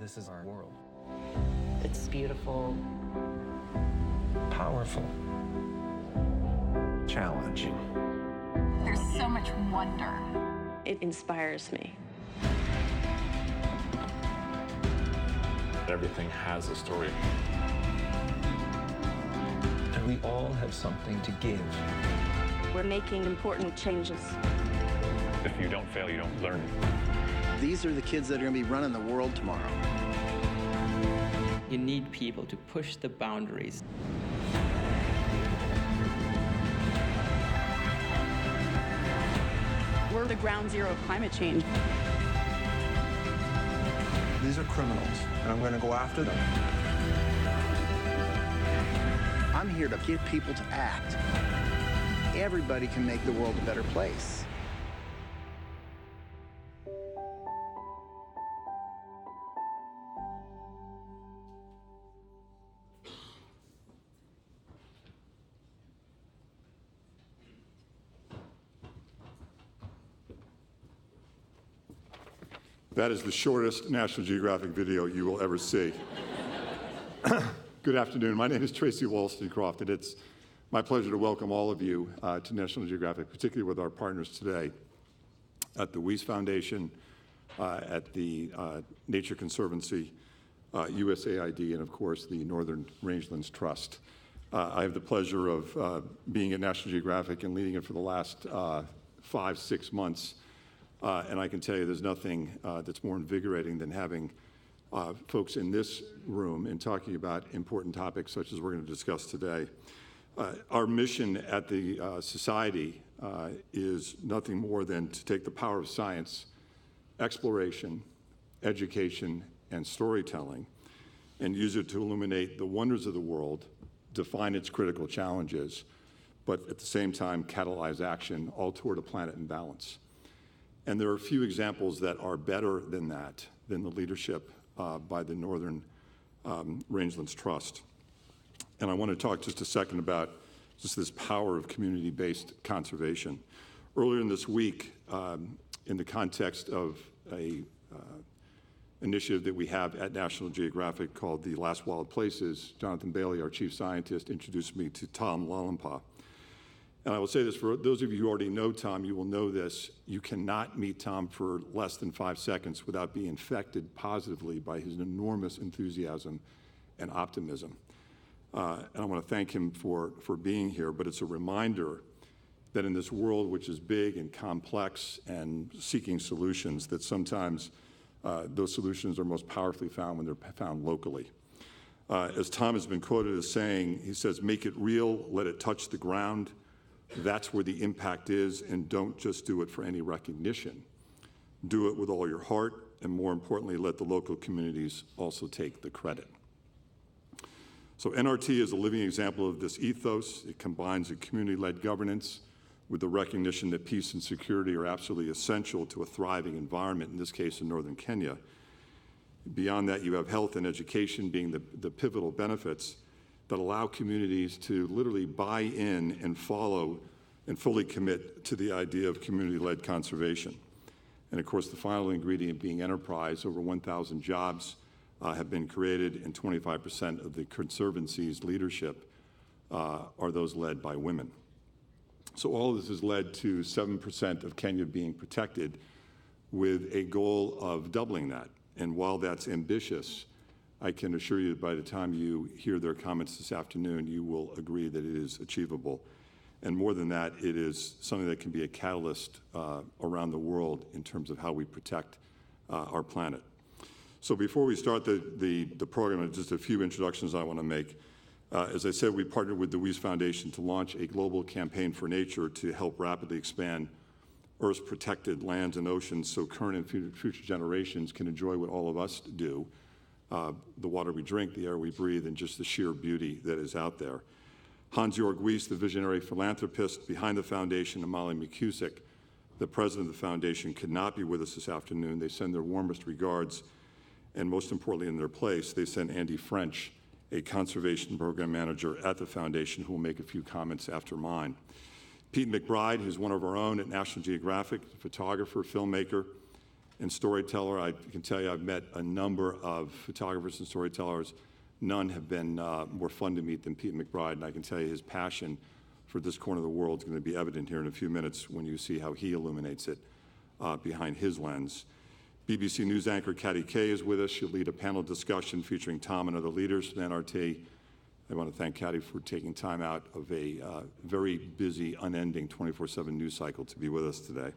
This is our world. It's beautiful. Powerful. Challenging. There's so much wonder. It inspires me. Everything has a story. And we all have something to give. We're making important changes. If you don't fail, you don't learn. These are the kids that are going to be running the world tomorrow. You need people to push the boundaries. We're the ground zero of climate change. These are criminals, and I'm going to go after them. I'm here to get people to act. Everybody can make the world a better place. That is the shortest National Geographic video you will ever see. Good afternoon. My name is Tracy Wollstonecroft, and it's my pleasure to welcome all of you to National Geographic, particularly with our partners today at the Wyss Foundation, at the Nature Conservancy, USAID, and of course the Northern Rangelands Trust. I have the pleasure of being at National Geographic and leading it for the last 5-6 months. And I can tell you there's nothing that's more invigorating than having folks in this room and talking about important topics such as we're going to discuss today. Our mission at the Society is nothing more than to take the power of science, exploration, education, and storytelling and use it to illuminate the wonders of the world, define its critical challenges, but at the same time catalyze action all toward a planet in balance. And there are a few examples that are better than that, than the leadership by the Northern Rangelands Trust. And I want to talk just a second about just this power of community-based conservation. Earlier in this week, in the context of a initiative that we have at National Geographic called the Last Wild Places, Jonathan Bailey, our chief scientist, introduced me to Tom Lalampa. And I will say this, for those of you who already know Tom, you will know this. You cannot meet Tom for less than 5 seconds without being infected positively by his enormous enthusiasm and optimism. And I want to thank him for being here, but it's a reminder that in this world which is big and complex and seeking solutions, that sometimes those solutions are most powerfully found when they're found locally. As Tom has been quoted as saying, he says, "Make it real, let it touch the ground. That's where the impact is, and don't just do it for any recognition. Do it with all your heart, and more importantly, let the local communities also take the credit." So NRT is a living example of this ethos. It combines a community-led governance with the recognition that peace and security are absolutely essential to a thriving environment, in this case in northern Kenya. Beyond that, you have health and education being the pivotal benefits that allow communities to literally buy in and follow and fully commit to the idea of community-led conservation. And of course, the final ingredient being enterprise. Over 1,000 jobs have been created, and 25% of the Conservancy's leadership are those led by women. So all of this has led to 7% of Kenya being protected, with a goal of doubling that. And while that's ambitious, I can assure you that by the time you hear their comments this afternoon, you will agree that it is achievable. And more than that, it is something that can be a catalyst around the world in terms of how we protect our planet. So before we start the program, just a few introductions I want to make. As I said, we partnered with the Wyss Foundation to launch a global campaign for nature to help rapidly expand Earth's protected lands and oceans so current and future generations can enjoy what all of us do. The water we drink, the air we breathe, and just the sheer beauty that is out there. Hans-Jörg Wyss, the visionary philanthropist behind the foundation, and Molly McCusick, the president of the foundation, could not be with us this afternoon. They send their warmest regards, and most importantly, in their place, they send Andy French, a conservation program manager at the foundation, who will make a few comments after mine. Pete McBride, who's one of our own at National Geographic, photographer, filmmaker, and storyteller. I can tell you I've met a number of photographers and storytellers. None have been more fun to meet than Pete McBride, and I can tell you his passion for this corner of the world is going to be evident here in a few minutes when you see how he illuminates it behind his lens. BBC News anchor Katty Kay is with us. She'll lead a panel discussion featuring Tom and other leaders from NRT. I want to thank Katty for taking time out of a very busy, unending 24/7 news cycle to be with us today.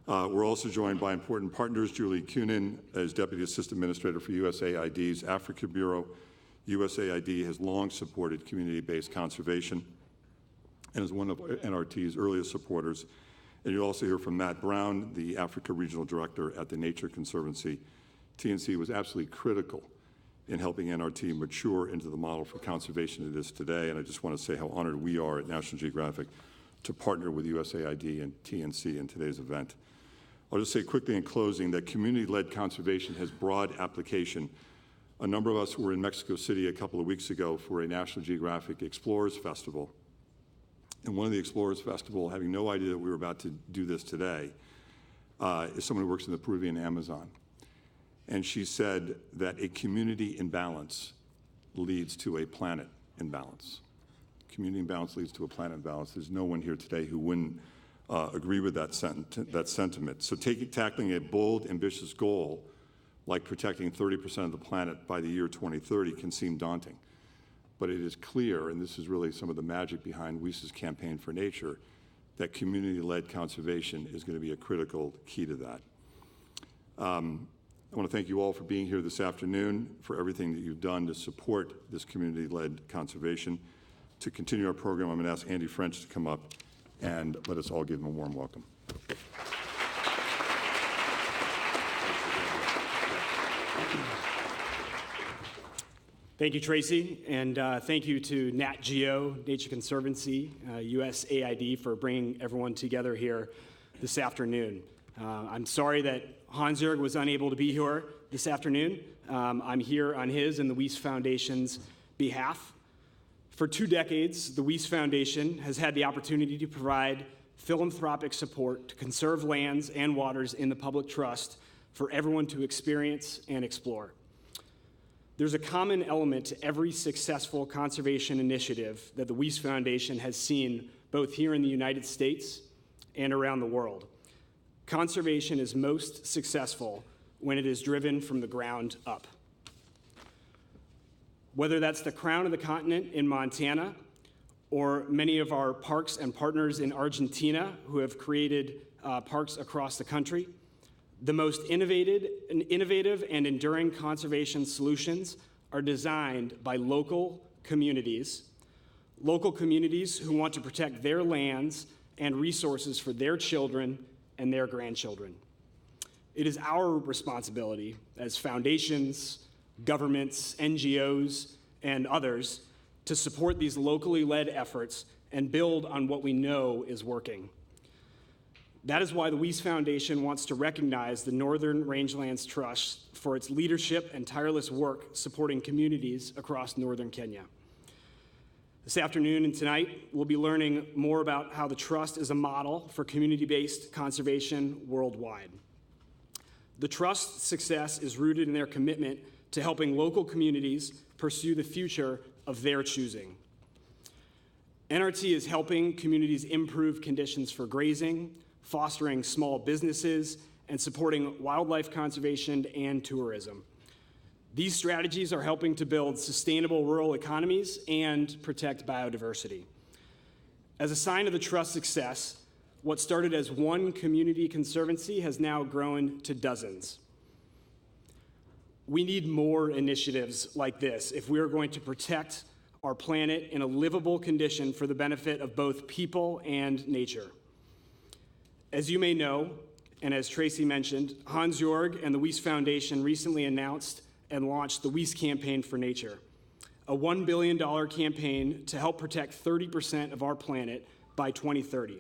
We're also joined by important partners. Julie Kunin as Deputy Assistant Administrator for USAID's Africa Bureau. USAID has long supported community-based conservation and is one of NRT's earliest supporters. And you'll also hear from Matt Brown, the Africa Regional Director at the Nature Conservancy. TNC was absolutely critical in helping NRT mature into the model for conservation it is today. And I just want to say how honored we are at National Geographic to partner with USAID and TNC in today's event. I'll just say quickly in closing that community-led conservation has broad application. A number of us were in Mexico City a couple of weeks ago for a National Geographic Explorers Festival. And one of the Explorers Festival, having no idea that we were about to do this today, is someone who works in the Peruvian Amazon. And she said that a community imbalance leads to a planet imbalance. Community imbalance leads to a planet imbalance. There's no one here today who wouldn't agree with that sentiment. So tackling a bold, ambitious goal like protecting 30% of the planet by the year 2030 can seem daunting. But it is clear, and this is really some of the magic behind Wyss's campaign for nature, that community-led conservation is going to be a critical key to that. I want to thank you all for being here this afternoon, for everything that you've done to support this community-led conservation. To continue our program, I'm going to ask Andy French to come up and let us all give him a warm welcome. Thank you, Tracy, and thank you to Nat Geo, Nature Conservancy, USAID for bringing everyone together here this afternoon. I'm sorry that Hans-Jörg was unable to be here this afternoon. I'm here on his and the Wyss Foundation's behalf. For 2 decades, the Wyss Foundation has had the opportunity to provide philanthropic support to conserve lands and waters in the public trust for everyone to experience and explore. There's a common element to every successful conservation initiative that the Wyss Foundation has seen both here in the United States and around the world. Conservation is most successful when it is driven from the ground up. Whether that's the crown of the continent in Montana, or many of our parks and partners in Argentina who have created parks across the country, the most innovative and enduring conservation solutions are designed by local communities who want to protect their lands and resources for their children and their grandchildren. It is our responsibility as foundations, governments, NGOs, and others to support these locally led efforts and build on what we know is working. That is why the Wyss Foundation wants to recognize the Northern Rangelands Trust for its leadership and tireless work supporting communities across northern Kenya. This afternoon and tonight, we'll be learning more about how the Trust is a model for community-based conservation worldwide. The Trust's success is rooted in their commitment to helping local communities pursue the future of their choosing. NRT is helping communities improve conditions for grazing, fostering small businesses, and supporting wildlife conservation and tourism. These strategies are helping to build sustainable rural economies and protect biodiversity. As a sign of the Trust's success, what started as one community conservancy has now grown to dozens. We need more initiatives like this if we are going to protect our planet in a livable condition for the benefit of both people and nature. As you may know, and as Tracy mentioned, Hans-Jörg and the Wyss Foundation recently announced and launched the Wyss Campaign for Nature, a $1 billion campaign to help protect 30% of our planet by 2030.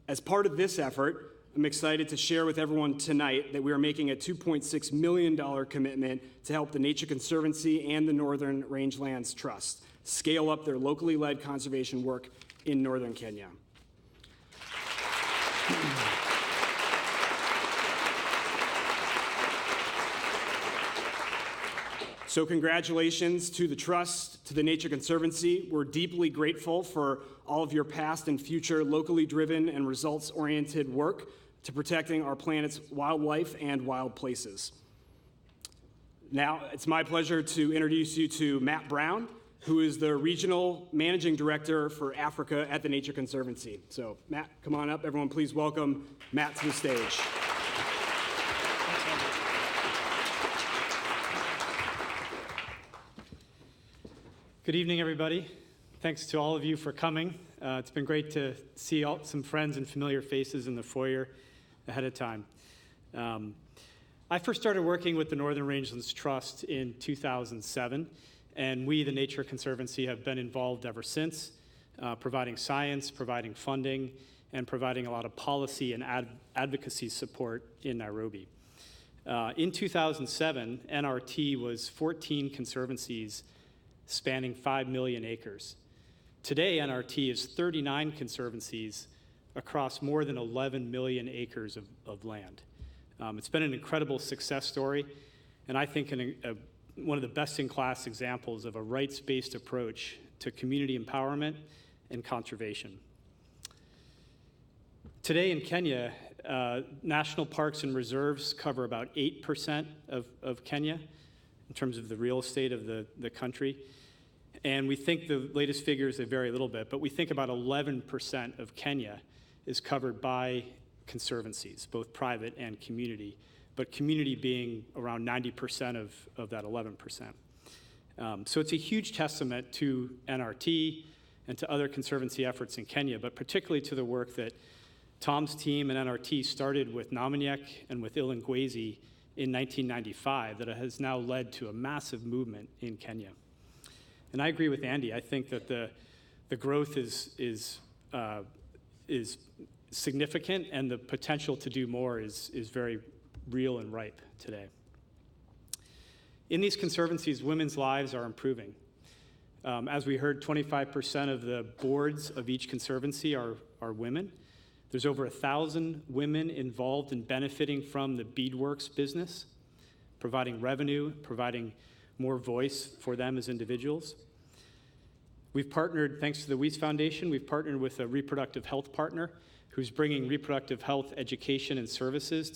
As part of this effort, I'm excited to share with everyone tonight that we are making a $2.6 million commitment to help the Nature Conservancy and the Northern Rangelands Trust scale up their locally led conservation work in northern Kenya. So congratulations to the Trust, to the Nature Conservancy. We're deeply grateful for all of your past and future locally driven and results-oriented work to protecting our planet's wildlife and wild places. Now, it's my pleasure to introduce you to Matt Brown, who is the Regional Managing Director for Africa at the Nature Conservancy. So, Matt, come on up. Everyone, please welcome Matt to the stage. Good evening, everybody. Thanks to all of you for coming. It's been great to see some friends and familiar faces in the foyer ahead of time. I first started working with the Northern Rangelands Trust in 2007, and we, the Nature Conservancy, have been involved ever since, providing science, providing funding, and providing a lot of policy and advocacy support in Nairobi. In 2007, NRT was 14 conservancies spanning 5 million acres. Today, NRT is 39 conservancies across more than 11 million acres of land. It's been an incredible success story, and I think one of the best-in-class examples of a rights-based approach to community empowerment and conservation. Today in Kenya, national parks and reserves cover about 8% of Kenya in terms of the real estate of the country. And we think the latest figures, they vary a little bit, but we think about 11% of Kenya is covered by conservancies, both private and community, but community being around 90% of that 11%. So it's a huge testament to NRT and to other conservancy efforts in Kenya, but particularly to the work that Tom's team and NRT started with Namanyek and with Ilangwezi in 1995 that has now led to a massive movement in Kenya. And I agree with Andy. I think that the growth is significant, and the potential to do more is very real and ripe today. In these conservancies, women's lives are improving. As we heard, 25% of the boards of each conservancy are women. There's over 1,000 women involved in benefiting from the beadworks business, providing revenue, providing more voice for them as individuals. We've partnered, thanks to the Wyss Foundation, we've partnered with a reproductive health partner who's bringing reproductive health education and services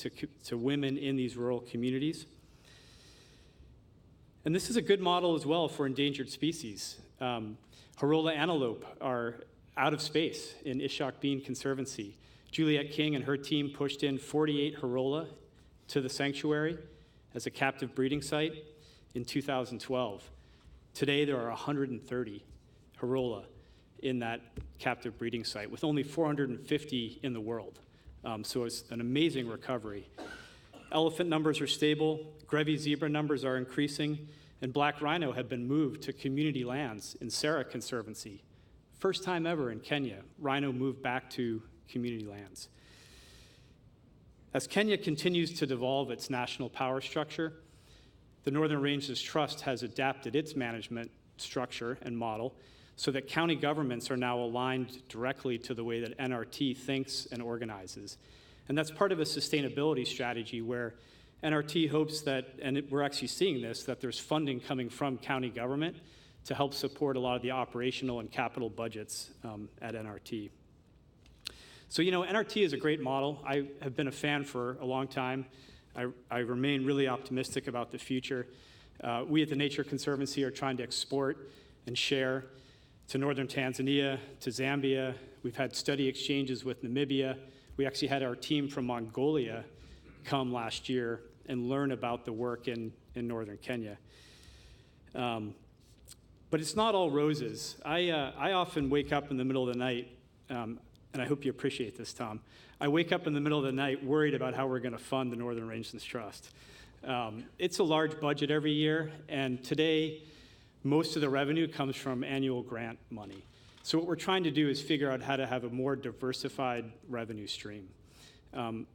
to women in these rural communities. And this is a good model as well for endangered species. Horola antelope are out of space in Ishak Bean Conservancy. Juliet King and her team pushed in 48 Horola to the sanctuary as a captive breeding site in 2012. Today, there are 130 Horola in that captive breeding site, with only 450 in the world. So it's an amazing recovery. Elephant numbers are stable, Grevy's zebra numbers are increasing, and black rhino have been moved to community lands in Sarah Conservancy. First time ever in Kenya, rhino moved back to community lands. As Kenya continues to devolve its national power structure, the Northern Rangelands Trust has adapted its management structure and model so that county governments are now aligned directly to the way that NRT thinks and organizes. And that's part of a sustainability strategy where NRT hopes that, and we're actually seeing this, that there's funding coming from county government to help support a lot of the operational and capital budgets at NRT. So, NRT is a great model. I have been a fan for a long time. I remain really optimistic about the future. We at the Nature Conservancy are trying to export and share to northern Tanzania, to Zambia. We've had study exchanges with Namibia. We actually had our team from Mongolia come last year and learn about the work in northern Kenya. But it's not all roses. I often wake up in the middle of the night, and I hope you appreciate this, Tom. I wake up in the middle of the night worried about how we're going to fund the Northern Rangelands Trust. It's a large budget every year, and today, most of the revenue comes from annual grant money. So what we're trying to do is figure out how to have a more diversified revenue stream.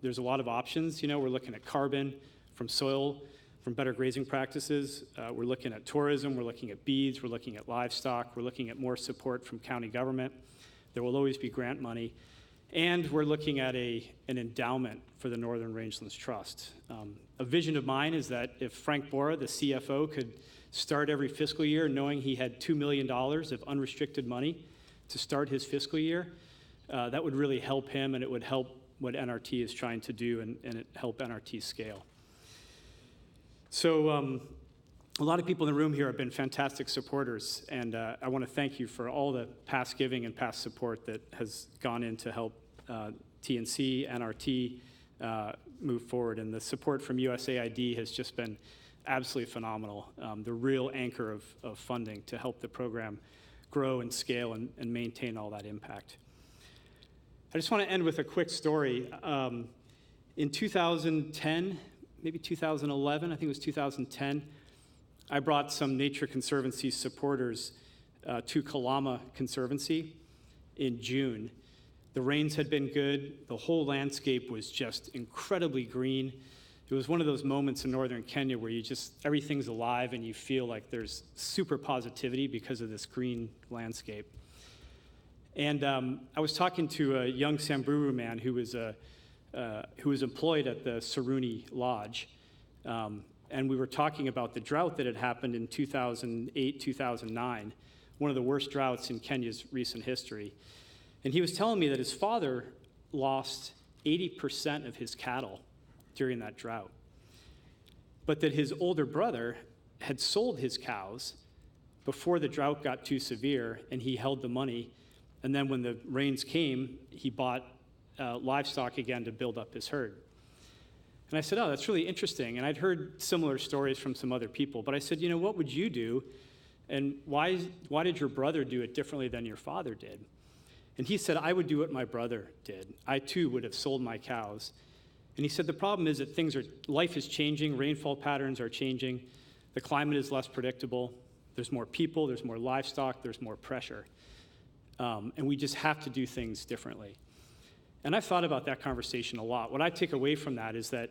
There's a lot of options. We're looking at carbon from soil, from better grazing practices. We're looking at tourism. We're looking at beads. We're looking at livestock. We're looking at more support from county government. There will always be grant money. And we're looking at an endowment for the Northern Rangelands Trust. A vision of mine is that if Frank Bora, the CFO, could start every fiscal year knowing he had $2 million of unrestricted money to start his fiscal year, that would really help him, and it would help what NRT is trying to do, and it help NRT scale. So a lot of people in the room here have been fantastic supporters, and I want to thank you for all the past giving and past support that has gone in to help TNC, NRT move forward. And the support from USAID has just been absolutely phenomenal. The real anchor of funding to help the program grow and scale and maintain all that impact. I just want to end with a quick story. In 2010, maybe 2011, I think it was 2010, I brought some Nature Conservancy supporters to Kalama Conservancy in June. The rains had been good. The whole landscape was just incredibly green. It was one of those moments in northern Kenya where everything's alive and you feel like there's super positivity because of this green landscape. And I was talking to a young Samburu man who was employed at the Saruni Lodge. And we were talking about the drought that had happened in 2008, 2009, one of the worst droughts in Kenya's recent history. And he was telling me that his father lost 80% of his cattle during that drought, but that his older brother had sold his cows before the drought got too severe, and he held the money. And then when the rains came, he bought livestock again to build up his herd. And I said, oh, that's really interesting. And I'd heard similar stories from some other people. But I said, what would you do? And why did your brother do it differently than your father did? And he said, I would do what my brother did. I, too, would have sold my cows. And he said, the problem is that life is changing. Rainfall patterns are changing. The climate is less predictable. There's more people. There's more livestock. There's more pressure. And we just have to do things differently. And I've thought about that conversation a lot. What I take away from that is that,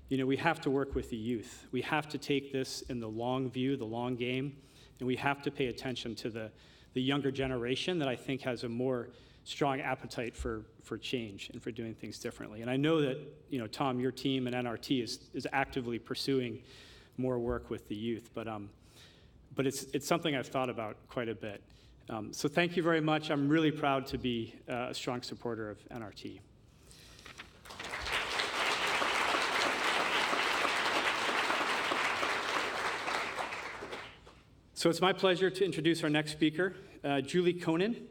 we have to work with the youth. We have to take this in the long view, the long game, and we have to pay attention to the younger generation that I think has a more strong appetite for change and for doing things differently. And I know that, Tom, your team and NRT is actively pursuing more work with the youth, but it's something I've thought about quite a bit. So thank you very much. I'm really proud to be a strong supporter of NRT. So it's my pleasure to introduce our next speaker. Julie Conan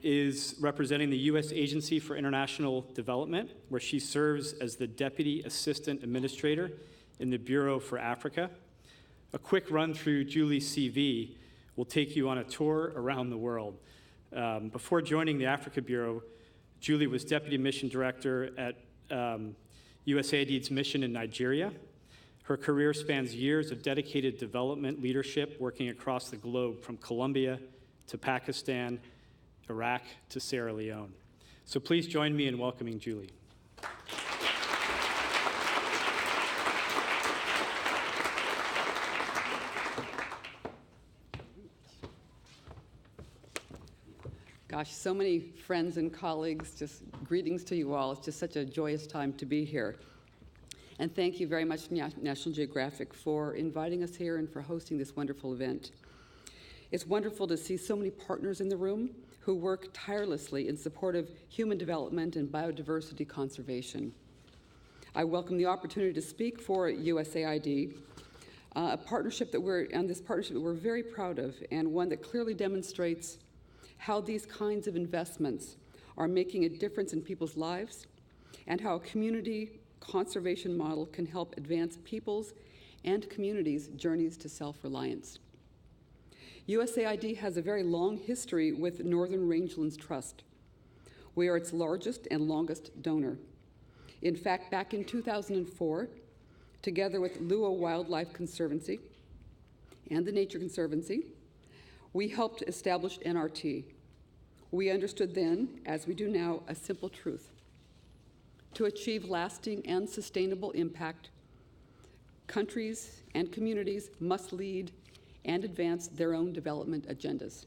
is representing the U.S. Agency for International Development, where she serves as the Deputy Assistant Administrator in the Bureau for Africa. A quick run through Julie's CV will take you on a tour around the world. Before joining the Africa Bureau, Julie was Deputy Mission Director at USAID's mission in Nigeria. Her career spans years of dedicated development leadership working across the globe, from Colombia to Pakistan, Iraq to Sierra Leone. So please join me in welcoming Julie. Gosh, so many friends and colleagues, just greetings to you all. It's just such a joyous time to be here. And thank you very much, National Geographic, for inviting us here and for hosting this wonderful event. It's wonderful to see so many partners in the room who work tirelessly in support of human development and biodiversity conservation. I welcome the opportunity to speak for USAID, a partnership that we're very proud of, and one that clearly demonstrates how these kinds of investments are making a difference in people's lives, and how a community conservation model can help advance people's and communities' journeys to self-reliance. USAID has a very long history with Northern Rangelands Trust. We are its largest and longest donor. In fact, back in 2004, together with Lua Wildlife Conservancy and the Nature Conservancy, we helped establish NRT. We understood then, as we do now, a simple truth. To achieve lasting and sustainable impact, countries and communities must lead and advance their own development agendas.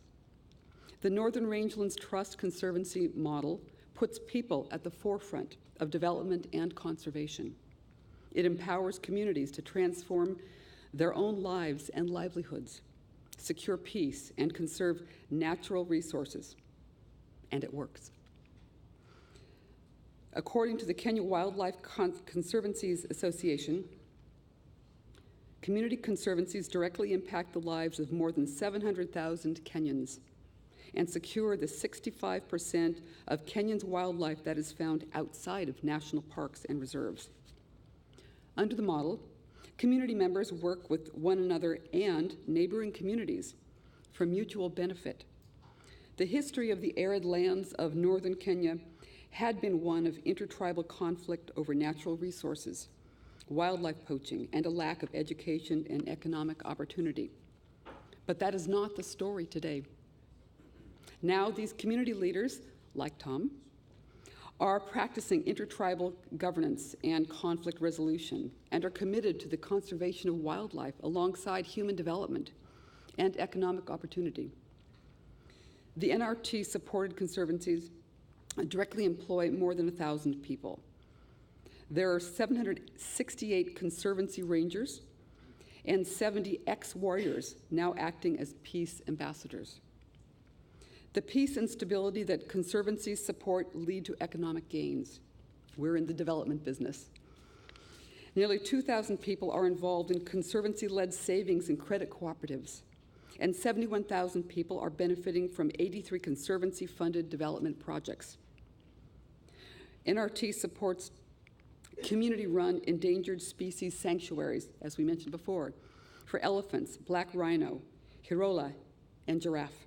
The Northern Rangelands Trust Conservancy model puts people at the forefront of development and conservation. It empowers communities to transform their own lives and livelihoods, secure peace, and conserve natural resources. And it works. According to the Kenya Wildlife Conservancies Association, community conservancies directly impact the lives of more than 700,000 Kenyans and secure the 65% of Kenyans' wildlife that is found outside of national parks and reserves. Under the model, community members work with one another and neighboring communities for mutual benefit. The history of the arid lands of northern Kenya had been one of intertribal conflict over natural resources, wildlife poaching, and a lack of education and economic opportunity. But that is not the story today. Now, these community leaders, like Tom, are practicing intertribal governance and conflict resolution and are committed to the conservation of wildlife alongside human development and economic opportunity. The NRT-supported conservancies directly employ more than 1,000 people. There are 768 conservancy rangers and 70 ex-warriors now acting as peace ambassadors. The peace and stability that conservancies support lead to economic gains. We're in the development business. Nearly 2,000 people are involved in conservancy-led savings and credit cooperatives, and 71,000 people are benefiting from 83 conservancy-funded development projects. NRT supports community-run endangered species sanctuaries, as we mentioned before, for elephants, black rhino, hirola, and giraffe.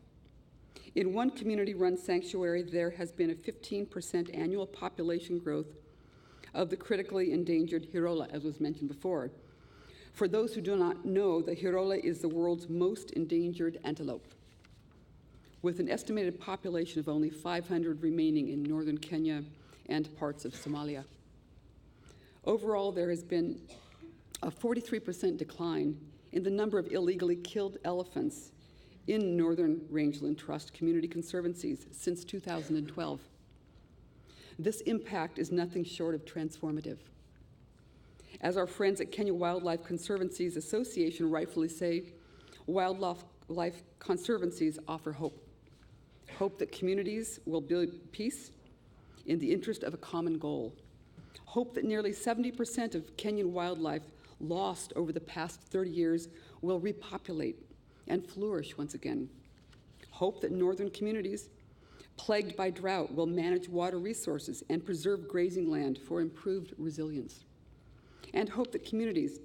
In one community-run sanctuary, there has been a 15% annual population growth of the critically endangered hirola, as was mentioned before. For those who do not know, the hirola is the world's most endangered antelope, with an estimated population of only 500 remaining in northern Kenya and parts of Somalia. Overall, there has been a 43% decline in the number of illegally killed elephants in Northern Rangelands Trust community conservancies since 2012. This impact is nothing short of transformative. As our friends at Kenya Wildlife Conservancies Association rightfully say, wildlife conservancies offer hope. Hope that communities will build peace in the interest of a common goal. Hope that nearly 70% of Kenyan wildlife lost over the past 30 years will repopulate and flourish once again. Hope that northern communities plagued by drought will manage water resources and preserve grazing land for improved resilience. And hope that communities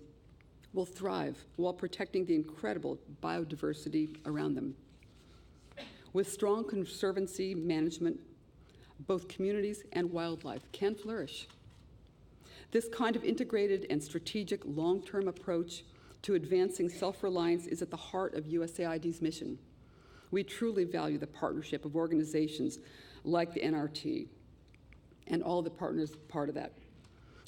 will thrive while protecting the incredible biodiversity around them. With strong conservancy management, both communities and wildlife can flourish. This kind of integrated and strategic long-term approach to advancing self-reliance is at the heart of USAID's mission. We truly value the partnership of organizations like the NRT and all the partners part of that.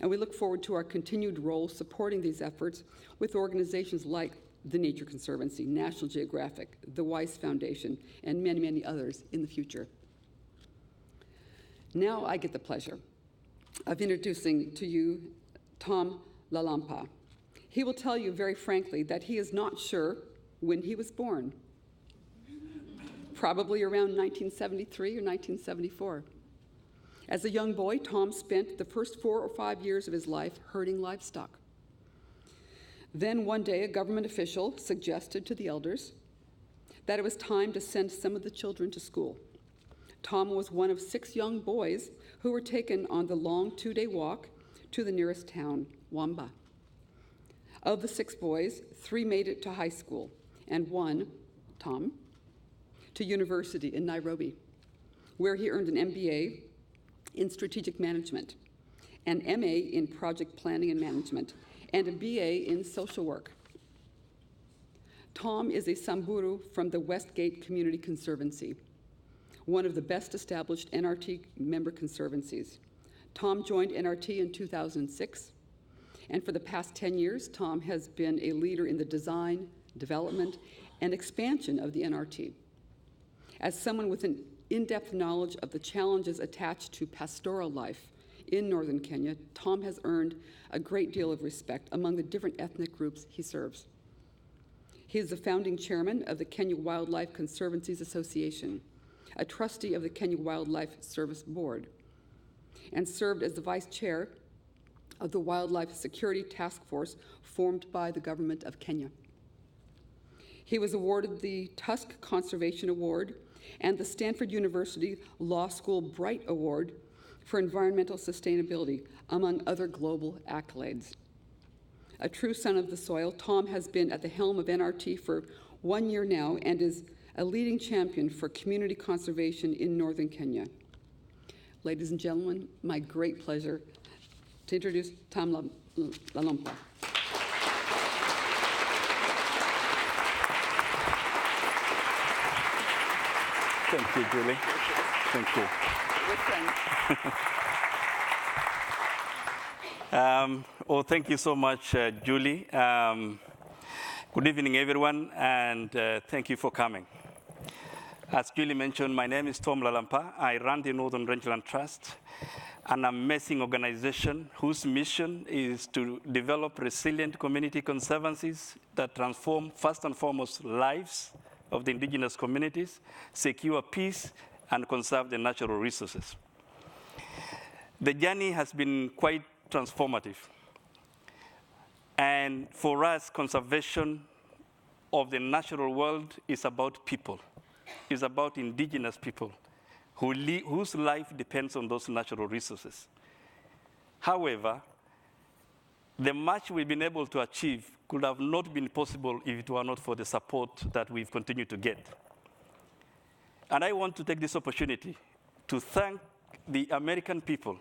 And we look forward to our continued role supporting these efforts with organizations like the Nature Conservancy, National Geographic, the Wyss Foundation, and many, many others in the future. Now I get the pleasure of introducing to you Tom Lalampa. He will tell you very frankly that he is not sure when he was born, probably around 1973 or 1974. As a young boy, Tom spent the first 4 or 5 years of his life herding livestock. Then one day, a government official suggested to the elders that it was time to send some of the children to school. Tom was one of 6 young boys who were taken on the long 2-day walk to the nearest town, Wamba. Of the 6 boys, 3 made it to high school, and 1, Tom, to university in Nairobi, where he earned an MBA in strategic management, an MA in project planning and management, and a BA in social work. Tom is a Samburu from the Westgate Community Conservancy, one of the best established NRT member conservancies. Tom joined NRT in 2006, and for the past 10 years, Tom has been a leader in the design, development, and expansion of the NRT. As someone with an in-depth knowledge of the challenges attached to pastoral life in northern Kenya, Tom has earned a great deal of respect among the different ethnic groups he serves. He is the founding chairman of the Kenya Wildlife Conservancies Association, a trustee of the Kenya Wildlife Service Board, and served as the vice chair of the Wildlife Security Task Force formed by the government of Kenya. He was awarded the Tusk Conservation Award and the Stanford University Law School Bright Award for Environmental Sustainability, among other global accolades. A true son of the soil, Tom has been at the helm of NRT for 1 year now and is a leading champion for community conservation in northern Kenya. Ladies and gentlemen, my great pleasure to introduce Tom Lalampa. Thank you, Julie. Thank you. Thank you so much, Julie. Good evening, everyone, and thank you for coming. As Julie mentioned, my name is Tom Lalampa. I run the Northern Rangelands Trust, an amazing organization whose mission is to develop resilient community conservancies that transform, first and foremost, lives of the indigenous communities, secure peace, and conserve the natural resources. The journey has been quite transformative. And for us, conservation of the natural world is about people. It's about indigenous people whose life depends on those natural resources. However, the much we've been able to achieve could have not been possible if it were not for the support that we've continued to get. And I want to take this opportunity to thank the American people,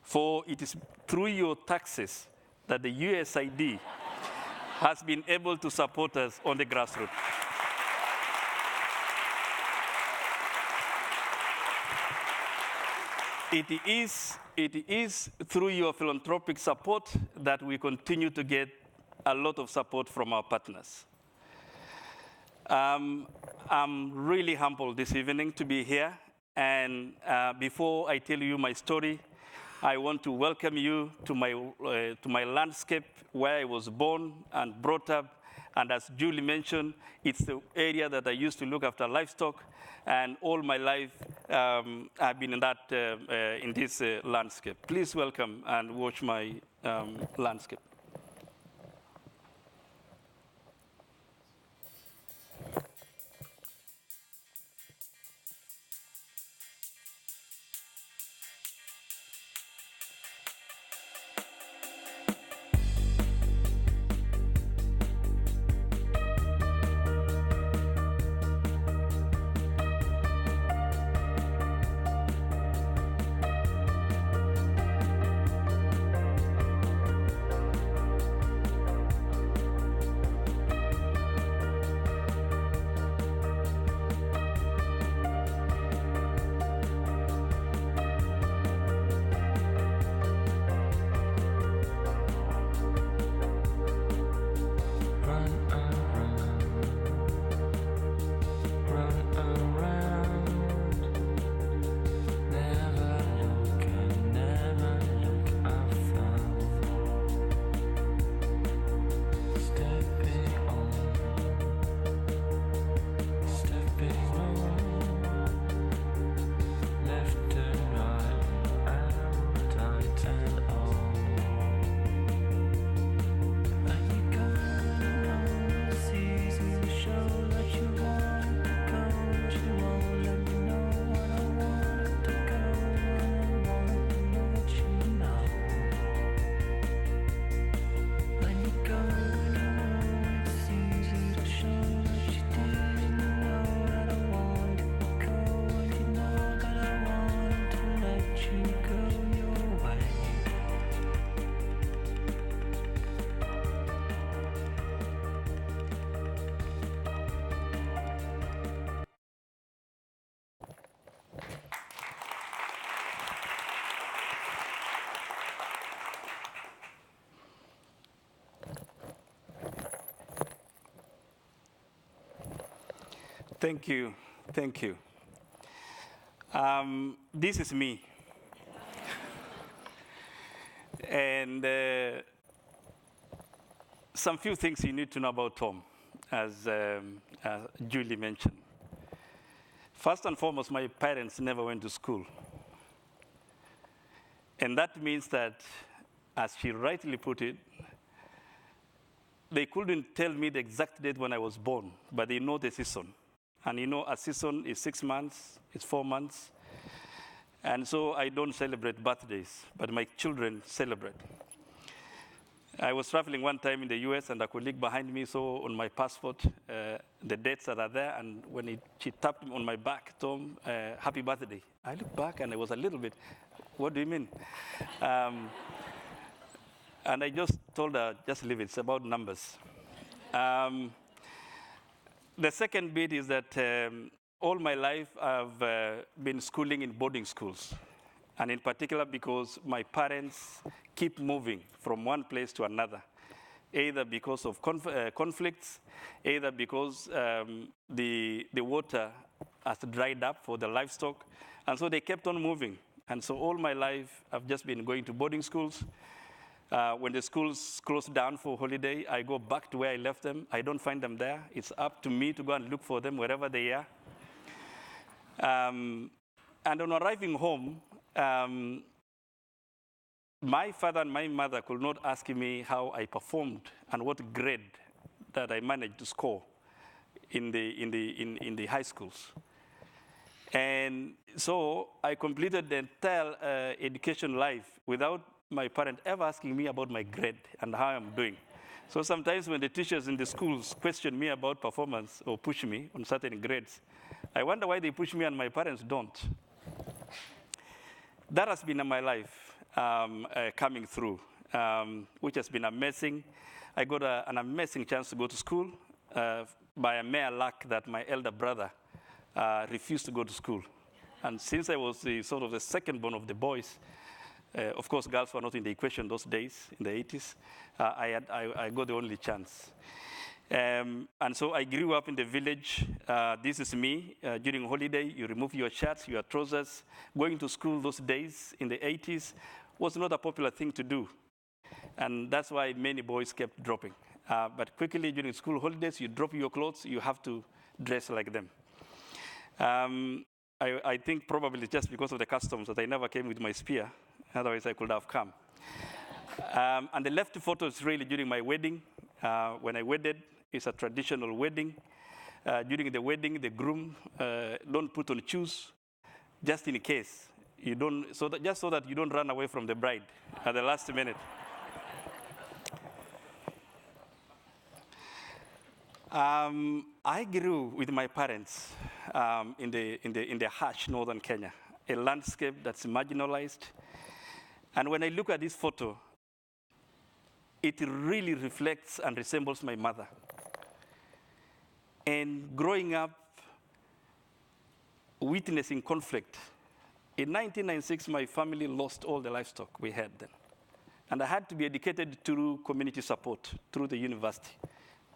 for it is through your taxes that the USAID has been able to support us on the grassroots. It is through your philanthropic support that we continue to get a lot of support from our partners. I'm really humbled this evening to be here. And before I tell you my story, I want to welcome you to my landscape where I was born and brought up. And as Julie mentioned, it's the area that I used to look after livestock. And all my life, I've been in this landscape. Please welcome and watch my landscape. Thank you. Thank you. This is me. And some few things you need to know about Tom. as Julie mentioned. First and foremost, my parents never went to school. And that means that, as she rightly put it, they couldn't tell me the exact date when I was born, but they know the season. And you know, a season is 6 months, it's 4 months. And so I don't celebrate birthdays, but my children celebrate. I was traveling one time in the US, and a colleague behind me saw on my passport the dates that are there, and when she tapped me on my back, Tom, happy birthday. I looked back and I was a little bit, what do you mean? And I just told her, just leave it, it's about numbers. The second bit is that all my life I've been schooling in boarding schools. And in particular because my parents keep moving from one place to another, either because of conflicts, either because the water has dried up for the livestock. And so they kept on moving. And so all my life, I've just been going to boarding schools. When the schools close down for holiday, I go back to where I left them. I don't find them there. It's up to me to go and look for them wherever they are. And on arriving home, my father and my mother could not ask me how I performed and what grade that I managed to score in the high schools. And so I completed the entire education life without my parent ever asking me about my grade and how I'm doing. So sometimes when the teachers in the schools question me about performance or push me on certain grades, I wonder why they push me and my parents don't. That has been my life coming through, which has been amazing. I got an amazing chance to go to school by a mere luck that my elder brother refused to go to school. And since I was sort of the second born of the boys, of course, girls were not in the equation those days, in the 80s, I got the only chance. And so I grew up in the village. This is me. During holiday, you remove your shirts, your trousers. Going to school those days in the 80s was not a popular thing to do. And that's why many boys kept dropping. But quickly during school holidays, you drop your clothes, you have to dress like them. I think probably just because of the customs that I never came with my spear. Otherwise, I could have come. And the left photo is really during my wedding. When I wedded, it's a traditional wedding. During the wedding, the groom don't put on shoes, just in case you don't, just so that you don't run away from the bride at the last minute. I grew with my parents in the harsh northern Kenya, a landscape that's marginalized. And when I look at this photo, it really reflects and resembles my mother. And growing up, witnessing conflict. In 1996, my family lost all the livestock we had then. And I had to be educated through community support, through the university,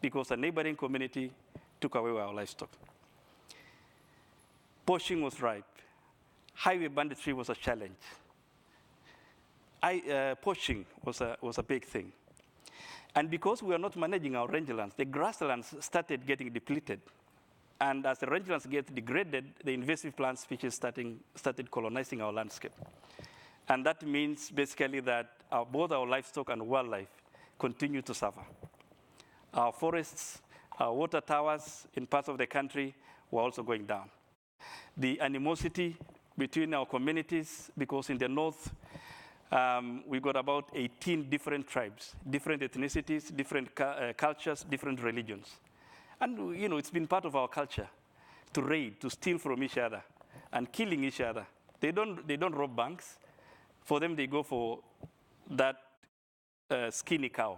because a neighboring community took away our livestock. Poaching was ripe. Highway banditry was a challenge. Poaching was a big thing. And because we were not managing our rangelands, the grasslands started getting depleted. And as the rangelands get degraded, the invasive plant species started colonizing our landscape. And that means basically that both our livestock and wildlife continue to suffer. Our forests, our water towers in parts of the country were also going down. The animosity between our communities, because in the north, we got about 18 different tribes, different ethnicities, different cultures, different religions. And you know, it's been part of our culture to raid, to steal from each other, and killing each other. They don't rob banks. For them, they go for that skinny cow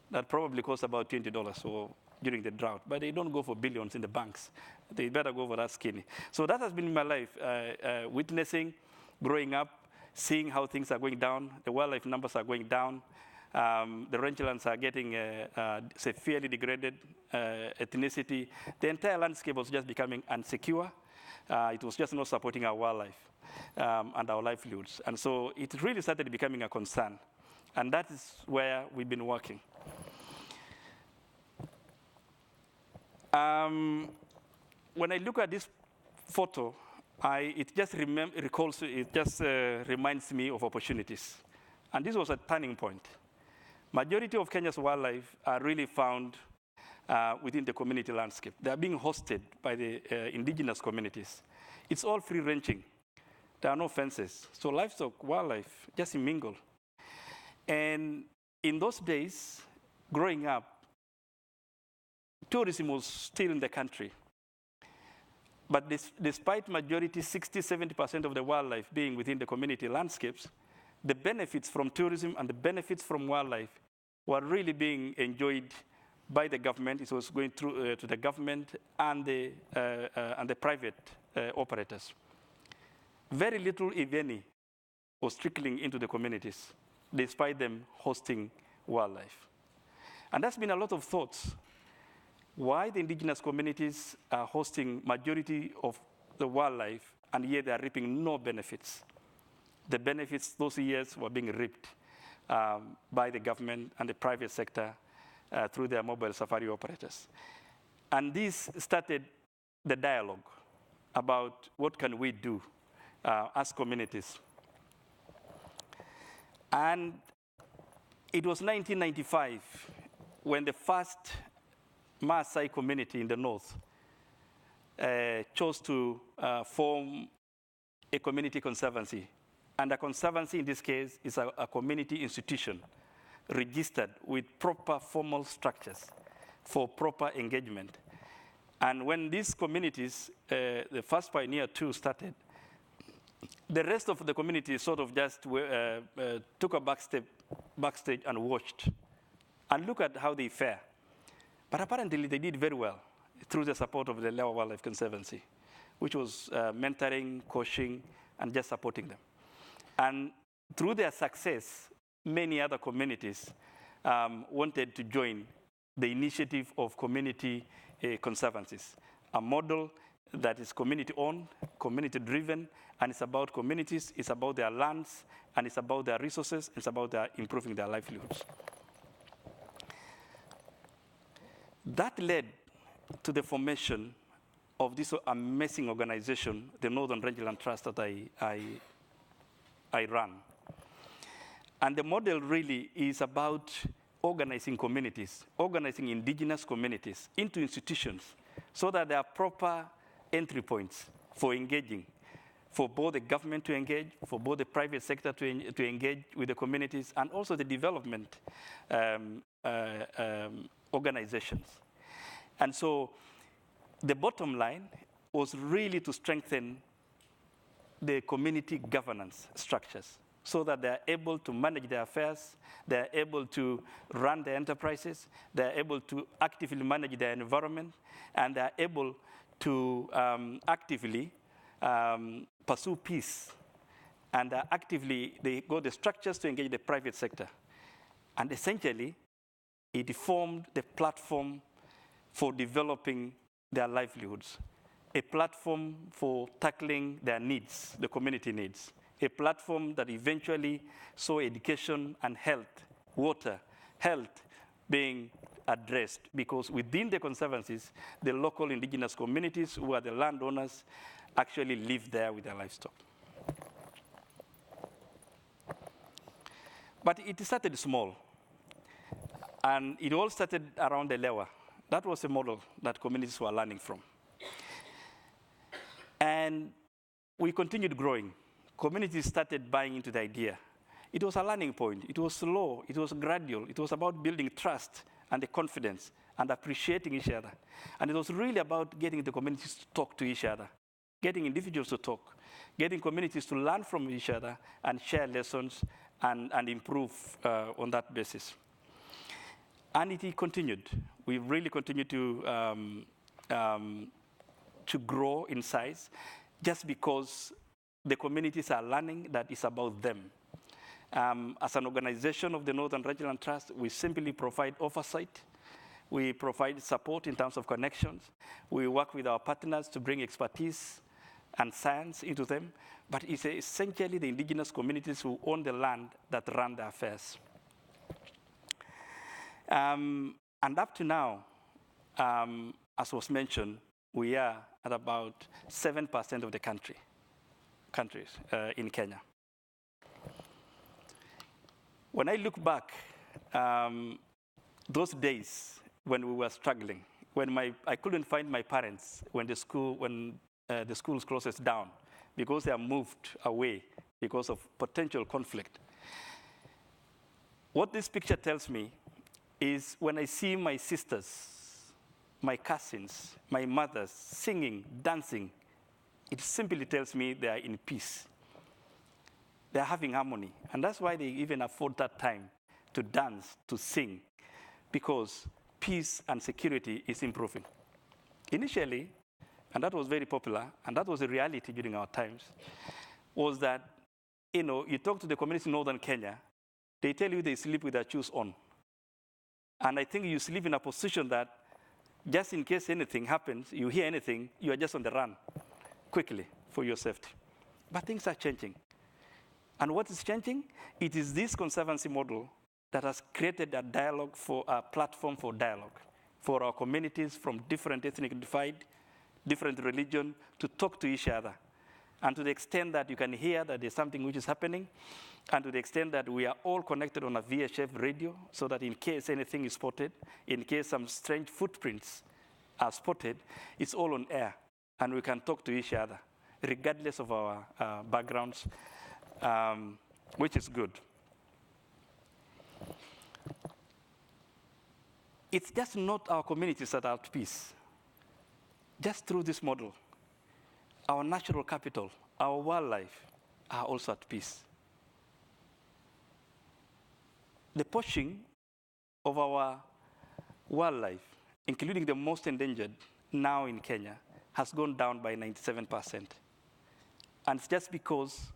that probably costs about $20 or during the drought. But they don't go for billions in the banks. They better go for that skinny. So that has been my life, witnessing, growing up, seeing how things are going down. The wildlife numbers are going down. The rangelands are getting severely degraded, ethnicity. The entire landscape was just becoming unsecure. It was just not supporting our wildlife and our livelihoods. And so it really started becoming a concern. And that is where we've been working. When I look at this photo, it just reminds me of opportunities. And this was a turning point. Majority of Kenya's wildlife are really found within the community landscape. They are being hosted by the indigenous communities. It's all free ranging. There are no fences. So livestock, wildlife, just mingle. And in those days, growing up, tourism was still in the country. But despite majority, 60–70% of the wildlife being within the community landscapes, the benefits from tourism and the benefits from wildlife were really being enjoyed by the government. It was going through to the government and the private operators. Very little, if any, was trickling into the communities, despite them hosting wildlife. And there's been a lot of thoughts why the indigenous communities are hosting majority of the wildlife, and yet they are reaping no benefits. The benefits those years were being reaped by the government and the private sector through their mobile safari operators. And this started the dialogue about what can we do as communities. And it was 1995 when the first Maasai community in the north chose to form a community conservancy. And a conservancy in this case is a community institution registered with proper formal structures for proper engagement. And when these communities, the first Pioneer 2 started, the rest of the community sort of just took a backstage and watched and look at how they fare. But apparently they did very well through the support of the Lewa Wildlife Conservancy, which was mentoring, coaching, and just supporting them. And through their success, many other communities wanted to join the initiative of community conservancies, a model that is community-owned, community-driven, and it's about communities, it's about their lands, and it's about their resources, it's about improving their livelihoods. That led to the formation of this amazing organization, the Northern Rangelands Trust, that I run. And the model really is about organizing communities, organizing indigenous communities into institutions so that there are proper entry points for engaging, for both the government to engage, for both the private sector to engage with the communities, and also the development organizations. And so the bottom line was really to strengthen the community governance structures so that they're able to manage their affairs, they're able to run their enterprises, they're able to actively manage their environment, and they're able to actively pursue peace. And they got the structures to engage the private sector. And essentially, it formed the platform for developing their livelihoods, a platform for tackling their needs, the community needs, a platform that eventually saw education and health, water, health being addressed, because within the conservancies, the local indigenous communities who are the landowners actually live there with their livestock. But it started small, and it all started around the Lewa. That was a model that communities were learning from. And we continued growing. Communities started buying into the idea. It was a learning point. It was slow. It was gradual. It was about building trust and the confidence and appreciating each other. And it was really about getting the communities to talk to each other, getting individuals to talk, getting communities to learn from each other and share lessons and improve on that basis. And it continued. We really continued to grow in size just because the communities are learning that it's about them. As an organization of the Northern Rangelands Trust, we simply provide oversight. We provide support in terms of connections. We work with our partners to bring expertise and science into them. But it's essentially the indigenous communities who own the land that run the affairs. And up to now, as was mentioned, we are at about 7% of the countries in Kenya. When I look back, those days when we were struggling, when I couldn't find my parents when the schools closes down because they are moved away because of potential conflict. What this picture tells me is when I see my sisters, my cousins, my mothers singing, dancing, it simply tells me they are in peace. They are having harmony. And that's why they even afford that time to dance, to sing, because peace and security is improving. Initially, and that was very popular, and that was a reality during our times, was that, you talk to the community in Northern Kenya, they tell you they sleep with their shoes on. And I think you sleep in a position that just in case anything happens, you hear anything, you are just on the run quickly for your safety. But things are changing. And what is changing? It is this conservancy model that has created a dialogue a platform for dialogue for our communities from different ethnic divide, different religion, to talk to each other. And to the extent that you can hear that there's something which is happening, and to the extent that we are all connected on a VHF radio, so that in case anything is spotted, in case some strange footprints are spotted, it's all on air, and we can talk to each other, regardless of our backgrounds, which is good. It's just not our communities that are at peace. Just through this model, our natural capital, our wildlife are also at peace. The poaching of our wildlife, including the most endangered now in Kenya, has gone down by 97%. And it's just because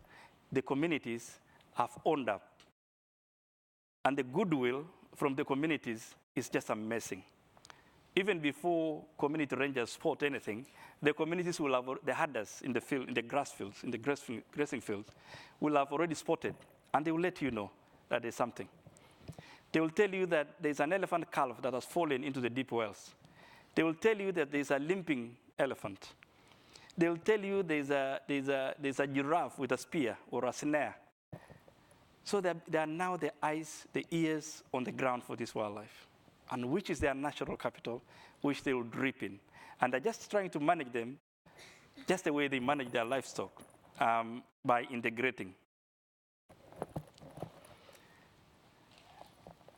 the communities have owned up. And the goodwill from the communities is just amazing. Even before community rangers spot anything, the communities will have, the herders in the field, in the grass fields, in the grazing fields, will have already spotted, and they will let you know that there's something. They will tell you that there's an elephant calf that has fallen into the deep wells. They will tell you that there's a limping elephant. They will tell you there's a giraffe with a spear or a snare. So they are now the eyes, the ears on the ground for this wildlife, and which is their natural capital, which they will reap in. And they're just trying to manage them just the way they manage their livestock, by integrating.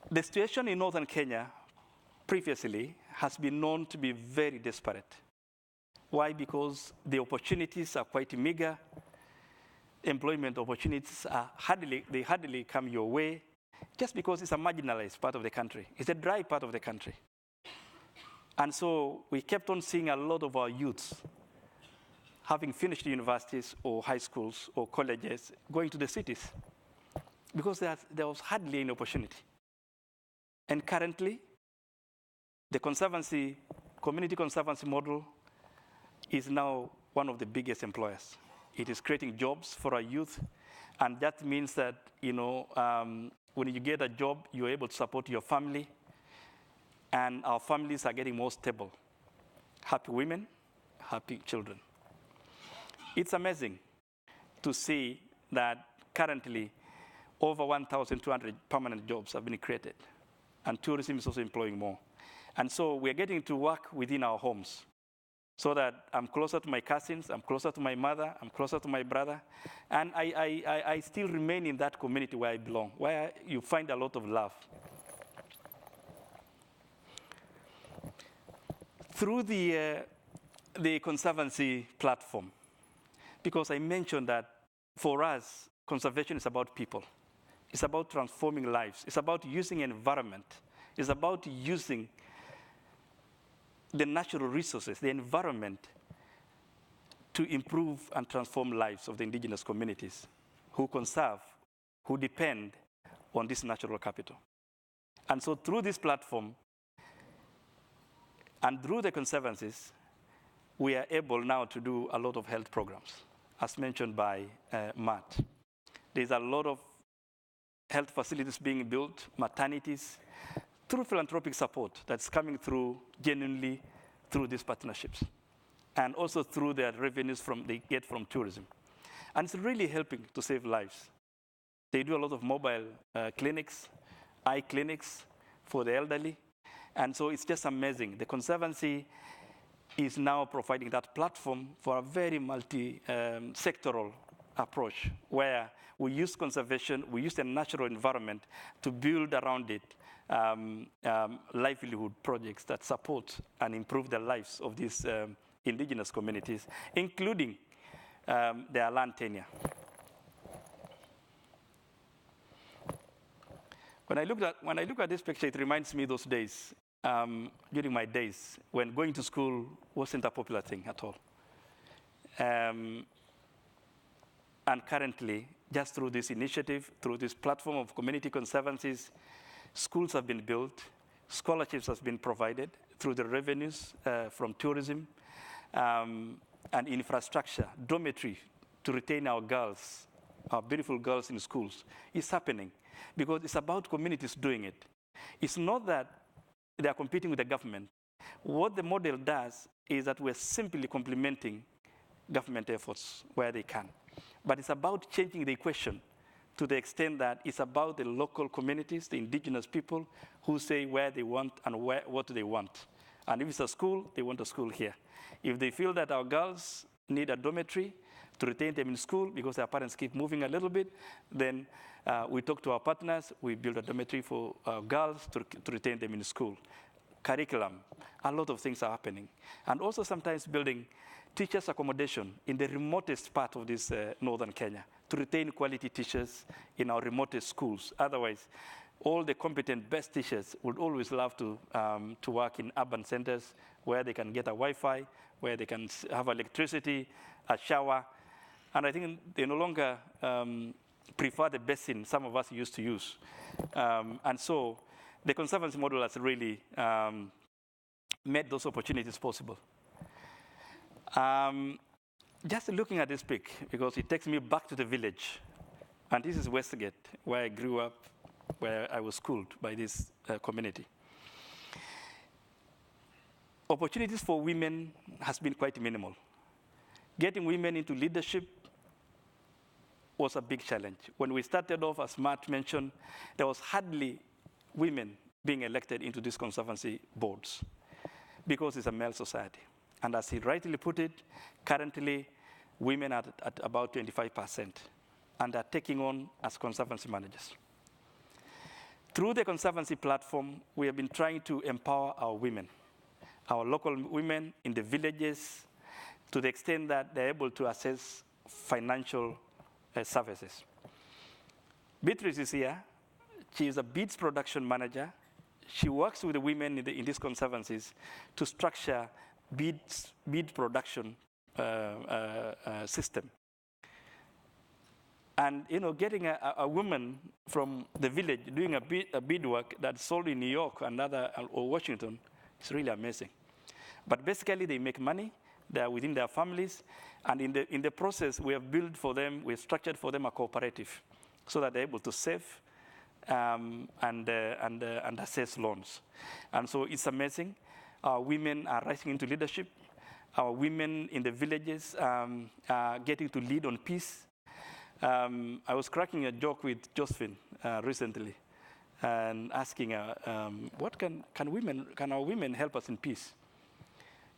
The situation in northern Kenya previously has been known to be very disparate. Why? Because the opportunities are quite meager. Employment opportunities hardly come your way, just because it's a marginalized part of the country. It's a dry part of the country. And so we kept on seeing a lot of our youths, having finished universities or high schools or colleges, going to the cities, because there was hardly any opportunity. And currently, the community conservancy model is now one of the biggest employers. It is creating jobs for our youth, and that means that, when you get a job, you're able to support your family, and our families are getting more stable. Happy women, happy children. It's amazing to see that currently over 1,200 permanent jobs have been created, and tourism is also employing more. And so we're getting to work within our homes, so that I'm closer to my cousins, I'm closer to my mother, I'm closer to my brother, and I still remain in that community where I belong, where you find a lot of love. Through the conservancy platform, because I mentioned that for us, conservation is about people. It's about transforming lives. It's about using environment. It's about using the natural resources, the environment, to improve and transform lives of the indigenous communities who conserve, who depend on this natural capital. And so through this platform and through the conservancies, we are able now to do a lot of health programs, as mentioned by Matt. There's a lot of health facilities being built, maternities, through philanthropic support that's coming through genuinely through these partnerships, and also through their revenues they get from tourism. And it's really helping to save lives. They do a lot of mobile clinics, eye clinics for the elderly. And so it's just amazing. The Conservancy is now providing that platform for a very multi-sectoral approach, where we use conservation, we use the natural environment to build around it livelihood projects that support and improve the lives of these indigenous communities, including their land tenure. When I look at this picture, it reminds me of those days, during my days, when going to school wasn't a popular thing at all. And currently, just through this initiative, through this platform of community conservancies, schools have been built, scholarships have been provided through the revenues from tourism, and infrastructure, dormitory to retain our girls, our beautiful girls in schools. It's happening because it's about communities doing it. It's not that they are competing with the government. What the model does is that we're simply complementing government efforts where they can. But it's about changing the equation to the extent that it's about the local communities, the indigenous people, who say where they want and what they want. And if it's a school, they want a school here. If they feel that our girls need a dormitory to retain them in school because their parents keep moving a little bit, then we talk to our partners, we build a dormitory for girls to retain them in school. Curriculum, a lot of things are happening. And also sometimes building teachers' accommodation in the remotest part of this northern Kenya to retain quality teachers in our remotest schools. Otherwise, all the competent best teachers would always love to work in urban centers where they can get a Wi-Fi, where they can have electricity, a shower. And I think they no longer prefer the basin some of us used to use. And so the Conservancy model has really made those opportunities possible. Just looking at this pic, because it takes me back to the village. And this is Westgate, where I grew up, where I was schooled by this community. Opportunities for women has been quite minimal. Getting women into leadership was a big challenge. When we started off, as Matt mentioned, there was hardly women being elected into these conservancy boards because it's a male society. And as he rightly put it, currently women are at about 25% and are taking on as conservancy managers. Through the Conservancy platform, we have been trying to empower our women, our local women in the villages, to the extent that they're able to access financial services. Beatrice is here. She is a beads production manager. She works with the women in these conservancies to structure bead production system. And getting a woman from the village doing a beadwork that's sold in New York and or Washington is really amazing. But basically, they make money. They are within their families, and in the process, we have built for them, we have structured for them a cooperative, so that they're able to save and assess loans. And so it's amazing. Our women are rising into leadership. Our women in the villages are getting to lead on peace. I was cracking a joke with Josephine recently and asking her, what can our women help us in peace?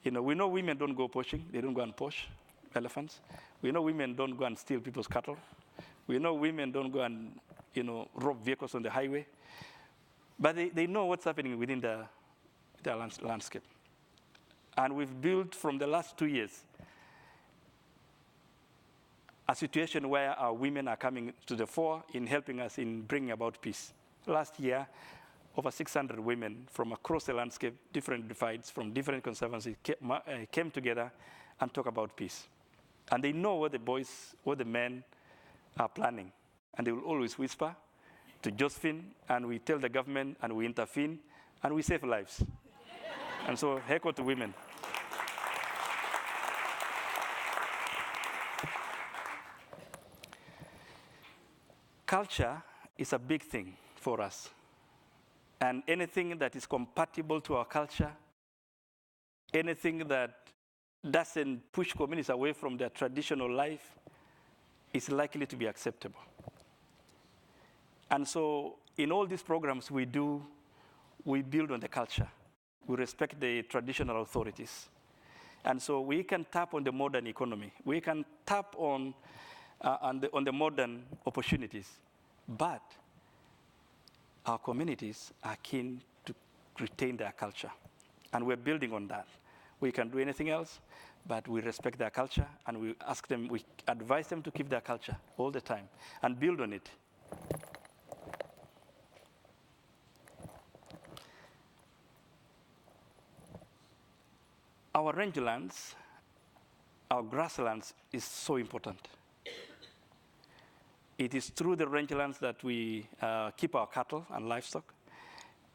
We know women don't go poaching. They don't go and poach elephants. We know women don't go and steal people's cattle. We know women don't go and, rob vehicles on the highway. But they know what's happening within their landscape. And we've built, from the last 2 years, a situation where our women are coming to the fore in helping us in bringing about peace. Last year, over 600 women from across the landscape, different divides from different conservancies came together and talked about peace. And they know what the men are planning. And they will always whisper to Josephine, and we tell the government, and we intervene, and we save lives. And so, heck to women. Culture is a big thing for us. And anything that is compatible to our culture anything that doesn't push communities away from their traditional life is likely to be acceptable. And so in all these programs we do, we build on the culture. We respect the traditional authorities. And so we can tap on the modern economy. We can tap on the modern opportunities. But our communities are keen to retain their culture. And we're building on that. We can do anything else, but we respect their culture, and we ask them, we advise them to keep their culture all the time and build on it. Our rangelands, our grasslands is so important. It is through the rangelands that we keep our cattle and livestock.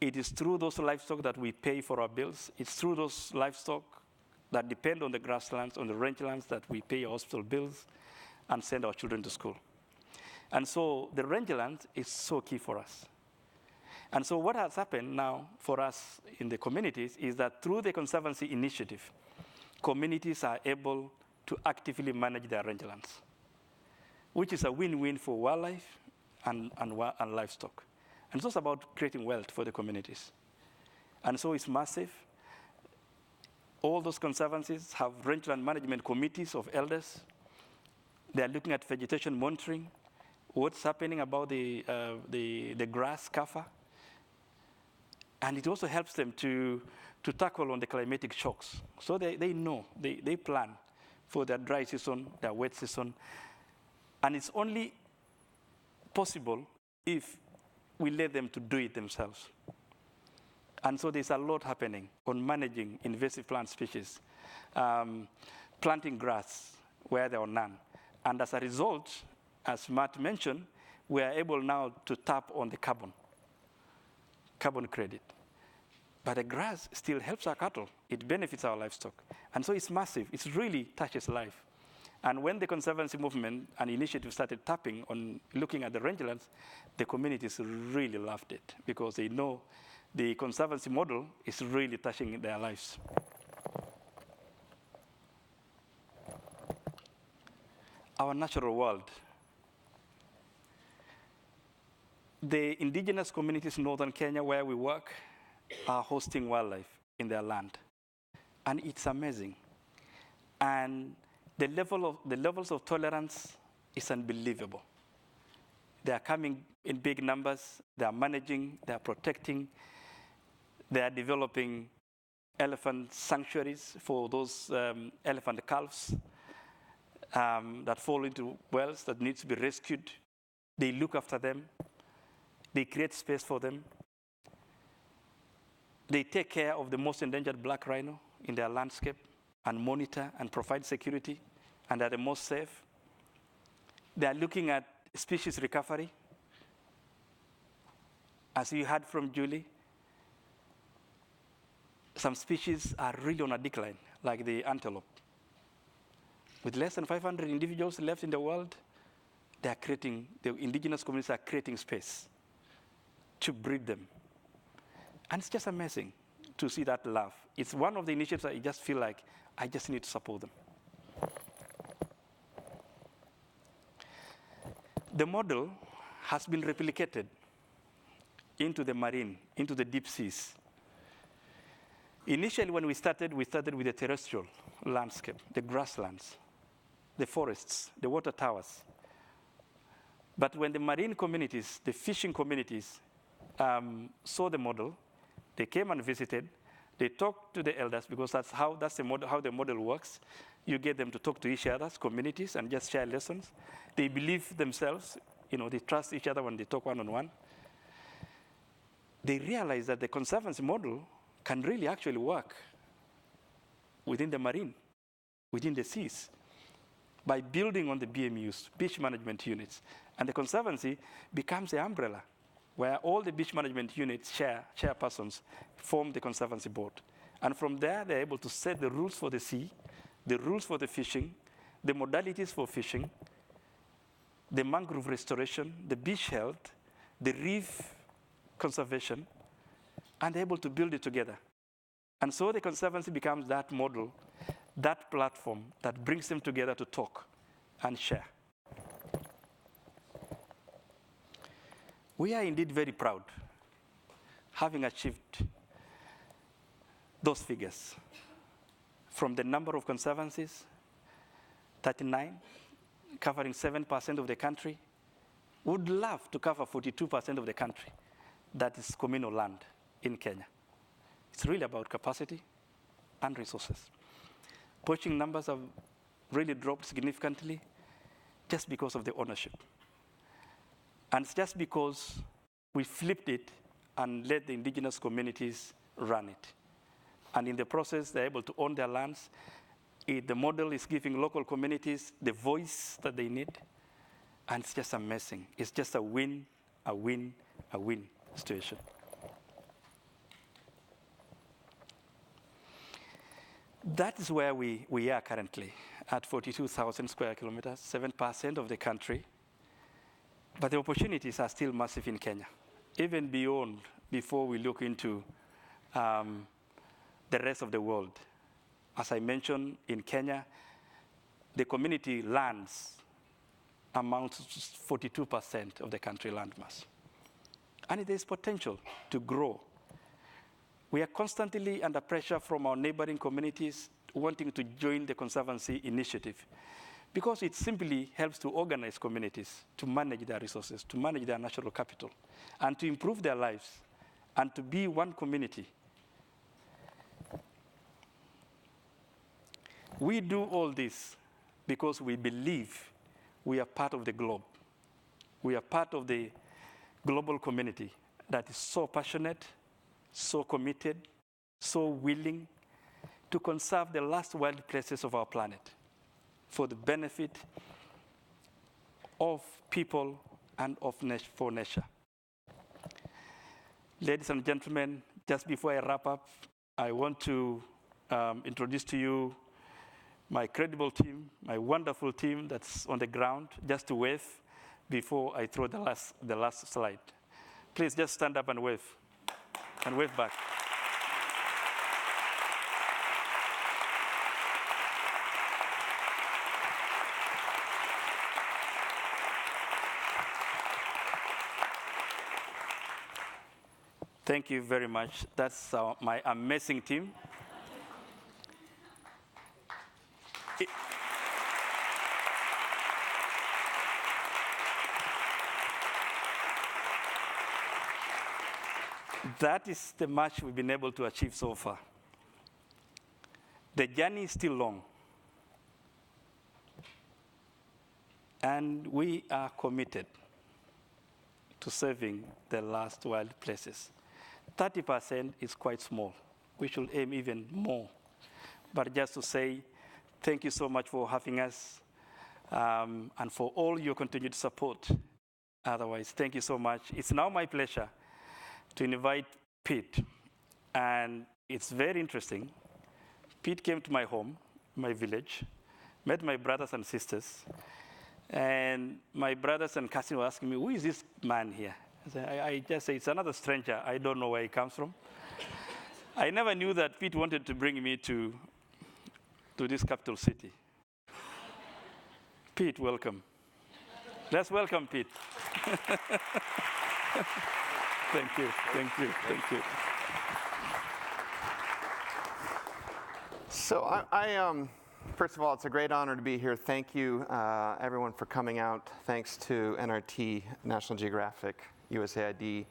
It is through those livestock that we pay for our bills. It's through those livestock that depend on the grasslands, on the rangelands, that we pay our hospital bills and send our children to school. And so the rangeland is so key for us. And so what has happened now for us in the communities is that through the Conservancy initiative, communities are able to actively manage their rangelands, which is a win-win for wildlife and livestock. And it's also about creating wealth for the communities. And so it's massive. All those conservancies have rangeland management committees of elders. They're looking at vegetation monitoring, what's happening about the grass cover. And it also helps them to tackle on the climatic shocks. So they know, they plan for their dry season, their wet season. And it's only possible if we let them to do it themselves. And so there's a lot happening on managing invasive plant species, planting grass where there are none. And as a result, as Matt mentioned, we are able now to tap on the carbon credit. But the grass still helps our cattle. It benefits our livestock. And so it's massive. It really touches life. And when the Conservancy movement and initiative started tapping on looking at the rangelands, the communities really loved it because they know the Conservancy model is really touching their lives. Our natural world. The indigenous communities in northern Kenya where we work are hosting wildlife in their land. And it's amazing. And the levels of tolerance is unbelievable. They are coming in big numbers. They are managing, they are protecting. They are developing elephant sanctuaries for those elephant calves that fall into wells that need to be rescued. They look after them. They create space for them. They take care of the most endangered black rhino in their landscape and monitor and provide security, and they're the most safe. They are looking at species recovery. As you heard from Julie, some species are really on a decline, like the antelope. With less than 500 individuals left in the world, the indigenous communities are creating space to breed them. And it's just amazing to see that love. It's one of the initiatives that I just feel like I just need to support them. The model has been replicated into the marine, into the deep seas. Initially, when we started with the terrestrial landscape, the grasslands, the forests, the water towers. But when the marine communities, the fishing communities, saw the model, they came and visited. They talked to the elders because that's how the model works. You get them to talk to each other's communities and just share lessons. They believe themselves, they trust each other when they talk one-on-one. They realize that the Conservancy model can really actually work within the marine, within the seas, by building on the BMUs, beach management units. And the Conservancy becomes the umbrella where all the beach management units, chairpersons, form the Conservancy board. And from there, they're able to set the rules for the sea, the rules for the fishing, the modalities for fishing, the mangrove restoration, the beach health, the reef conservation, and they're able to build it together. And so the Conservancy becomes that model, that platform that brings them together to talk and share. We are indeed very proud, having achieved those figures. From the number of conservancies, 39, covering 7% of the country, would love to cover 42% of the country that is communal land in Kenya. It's really about capacity and resources. Poaching numbers have really dropped significantly just because of the ownership. And it's just because we flipped it and let the indigenous communities run it. And in the process, they're able to own their lands. The model is giving local communities the voice that they need. And it's just amazing. It's just a win, a win, a win situation. That is where we are currently, at 42,000 square kilometers, 7% of the country. But the opportunities are still massive in Kenya, even beyond, before we look into the rest of the world. As I mentioned, in Kenya, the community lands amount to 42% of the country landmass. And there is potential to grow. We are constantly under pressure from our neighboring communities wanting to join the Conservancy initiative, because it simply helps to organize communities to manage their resources, to manage their natural capital, and to improve their lives, and to be one community. We do all this because we believe we are part of the globe. We are part of the global community that is so passionate, so committed, so willing to conserve the last wild places of our planet for the benefit of people and for nature. Ladies and gentlemen, just before I wrap up, I want to introduce to you my credible team, my wonderful team that's on the ground, just to wave before I throw the last slide. Please just stand up and wave back. Thank you very much. That's my amazing team. That is the much we've been able to achieve so far. The journey is still long. And we are committed to saving the last wild places. 30% is quite small. We should aim even more. But just to say, thank you so much for having us, and for all your continued support. Otherwise, thank you so much. It's now my pleasure to invite Pete. And it's very interesting. Pete came to my home, my village, met my brothers and sisters. And my brothers and cousins were asking me, who is this man here? I just say, it's another stranger. I don't know where he comes from. I never knew that Pete wanted to bring me to this capital city. Pete, welcome. Let's welcome Pete. Thank you, thank you, thank you. So first of all, it's a great honor to be here. Thank you, everyone, for coming out. Thanks to NRT, National Geographic, USAID,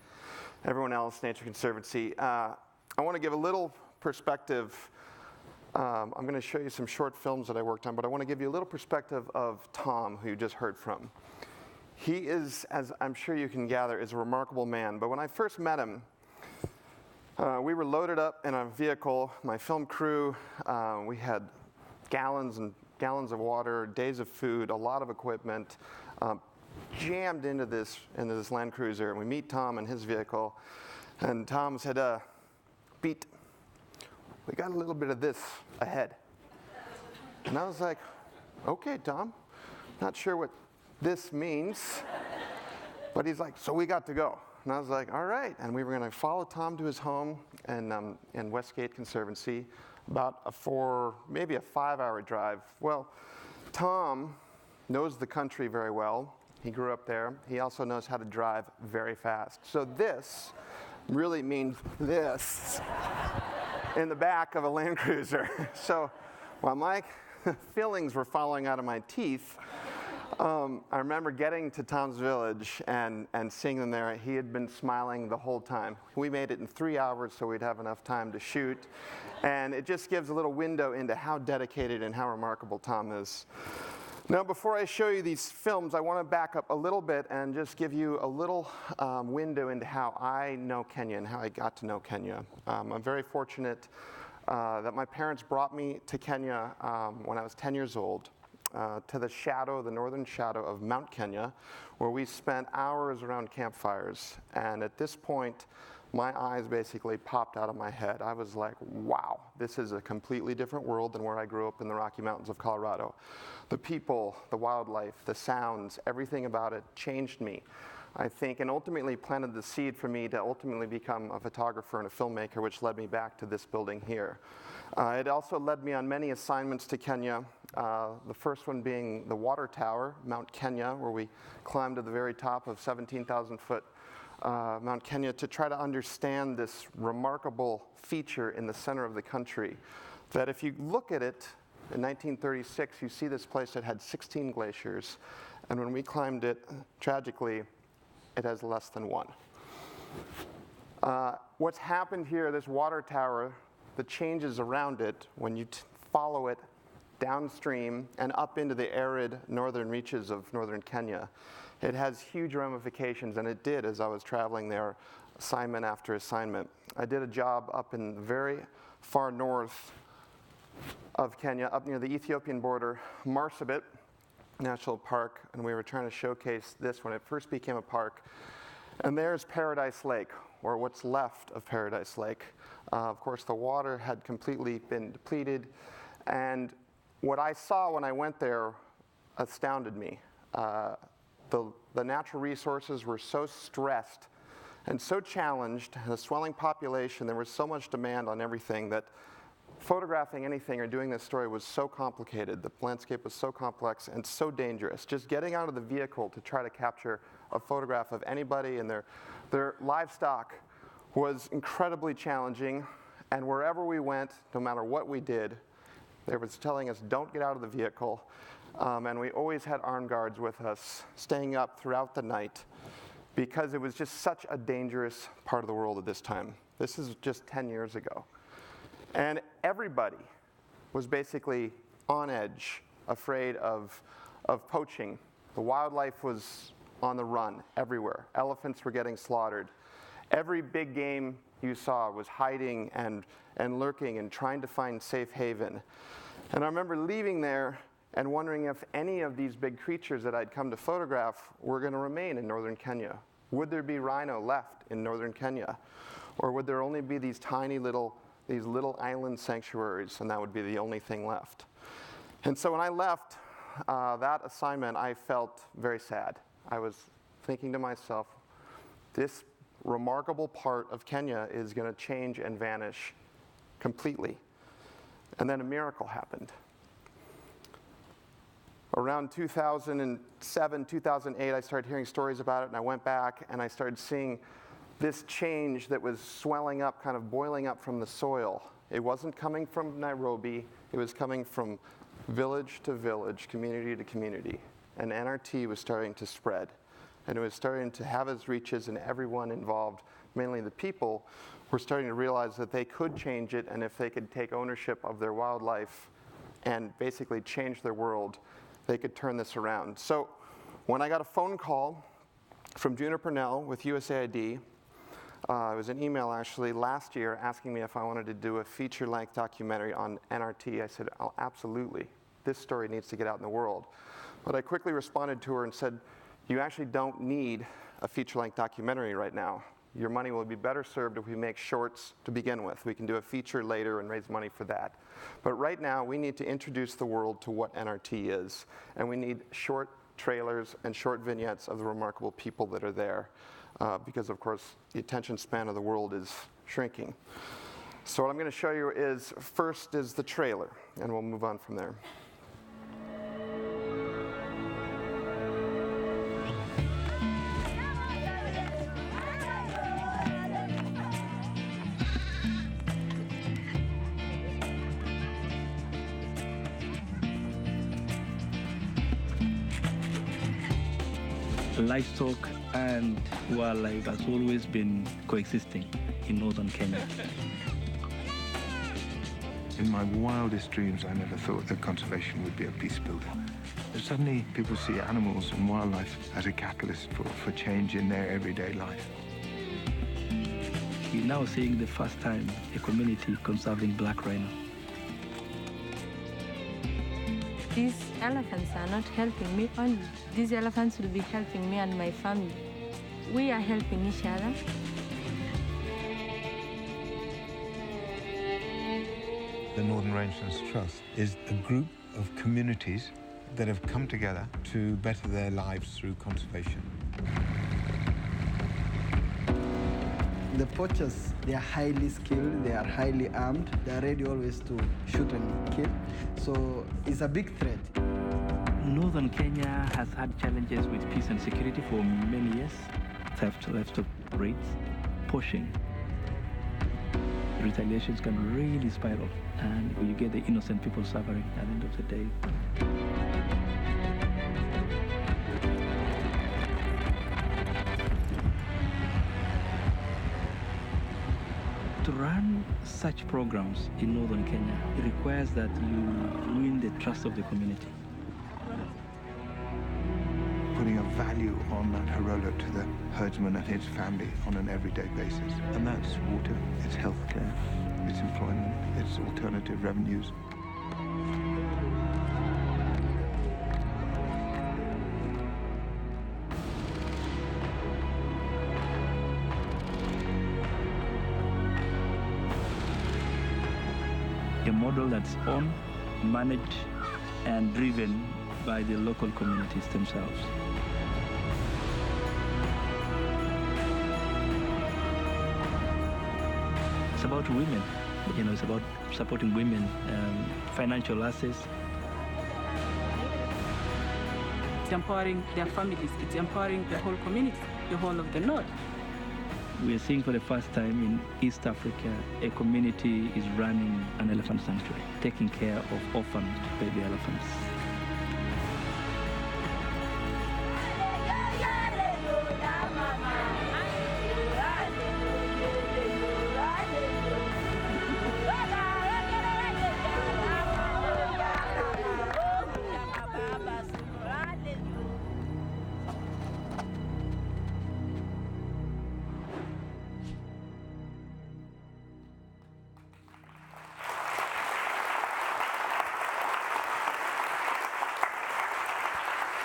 everyone else, Nature Conservancy. I want to give a little perspective. I'm going to show you some short films that I worked on, but I want to give you a little perspective of Tom, who you just heard from. He is, as I'm sure you can gather, is a remarkable man. But when I first met him, we were loaded up in a vehicle, my film crew. We had gallons and gallons of water, days of food, a lot of equipment, jammed into this Land Cruiser. And we meet Tom in his vehicle. And Tom said, Pete, we got a little bit of this ahead. And I was like, okay, Tom, not sure what this means. But he's like, so we got to go. And I was like, all right. And we were going to follow Tom to his home in Wyss Conservancy, about maybe a 5-hour drive. Well, Tom knows the country very well. He grew up there. He also knows how to drive very fast. So this really means this in the back of a Land Cruiser. So while my fillings were falling out of my teeth, I remember getting to Tom's village and seeing them there. He had been smiling the whole time. We made it in 3 hours so we'd have enough time to shoot. And it just gives a little window into how dedicated and how remarkable Tom is. Now, before I show you these films, I want to back up a little bit and just give you a little window into how I know Kenya and how I got to know Kenya. I'm very fortunate that my parents brought me to Kenya when I was 10 years old. To the northern shadow of Mount Kenya, where we spent hours around campfires. And at this point, my eyes basically popped out of my head. I was like, wow, this is a completely different world than where I grew up in the Rocky Mountains of Colorado. The people, the wildlife, the sounds, everything about it changed me, I think, and ultimately planted the seed for me to ultimately become a photographer and a filmmaker, which led me back to this building here. It also led me on many assignments to Kenya, the first one being the water tower, Mount Kenya, where we climbed to the very top of 17,000-foot Mount Kenya to try to understand this remarkable feature in the center of the country. That if you look at it, in 1936, you see this place that had 16 glaciers, and when we climbed it, tragically, it has less than one. What's happened here, this water tower, the changes around it, when you follow it downstream and up into the arid northern reaches of northern Kenya, it has huge ramifications, and it did as I was traveling there, assignment after assignment. I did a job up in the very far north of Kenya, up near the Ethiopian border, Marsabit National Park, and we were trying to showcase this when it first became a park. And there's Paradise Lake, or what's left of Paradise Lake. Of course, the water had completely been depleted, and what I saw when I went there astounded me. The natural resources were so stressed and so challenged, and a swelling population, there was so much demand on everything that photographing anything or doing this story was so complicated. The landscape was so complex and so dangerous. Just getting out of the vehicle to try to capture a photograph of anybody and their livestock was incredibly challenging. And wherever we went, no matter what we did, they was telling us, don't get out of the vehicle. And we always had armed guards with us, staying up throughout the night, because it was just such a dangerous part of the world at this time. This is just 10 years ago. And everybody was basically on edge, afraid of poaching. The wildlife was on the run everywhere. Elephants were getting slaughtered. Every big game you saw was hiding and lurking and trying to find safe haven. And I remember leaving there and wondering if any of these big creatures that I'd come to photograph were going to remain in northern Kenya. Would there be rhino left in northern Kenya? Or would there only be these little island sanctuaries, and that would be the only thing left? And so when I left that assignment, I felt very sad. I was thinking to myself, this remarkable part of Kenya is going to change and vanish completely. And then a miracle happened. Around 2007, 2008, I started hearing stories about it, and I went back and I started seeing this change that was swelling up, kind of boiling up from the soil. It wasn't coming from Nairobi, it was coming from village to village, community to community. And NRT was starting to spread. And it was starting to have its reaches, and everyone involved, mainly the people, were starting to realize that they could change it, and if they could take ownership of their wildlife and basically change their world, they could turn this around. So when I got a phone call from Juniper Nell with USAID, it was an email actually last year asking me if I wanted to do a feature-length documentary on NRT. I said, oh, absolutely. This story needs to get out in the world. But I quickly responded to her and said, you actually don't need a feature-length documentary right now. Your money will be better served if we make shorts to begin with. We can do a feature later and raise money for that. But right now, we need to introduce the world to what NRT is. And we need short trailers, and short vignettes of the remarkable people that are there. Because of course, the attention span of the world is shrinking. So what I'm going to show you is, first is the trailer, and we'll move on from there. Livestock and wildlife has always been coexisting in northern Kenya. In my wildest dreams, I never thought that conservation would be a peace builder. But suddenly, people see animals and wildlife as a catalyst for change in their everyday life. We're now seeing the first time a community conserving black rhino. These elephants are not helping me only. These elephants will be helping me and my family. We are helping each other. The Northern Rangelands Trust is a group of communities that have come together to better their lives through conservation. The poachers, they are highly skilled, they are highly armed, they are ready always to shoot and kill. So it's a big threat. Northern Kenya has had challenges with peace and security for many years. Theft, livestock raids, poaching. Retaliations can really spiral, and you get the innocent people suffering at the end of the day. To run such programs in northern Kenya, it requires that you win the trust of the community. Putting a value on that horola to the herdsman and his family on an everyday basis. And that's water, it's healthcare, it's employment, it's alternative revenues. A model that's owned, managed, and driven by the local communities themselves. It's about women, it's about supporting women, financial access. It's empowering their families, it's empowering the whole community, the whole of the North. We are seeing for the first time in East Africa, a community is running an elephant sanctuary, taking care of orphaned baby elephants.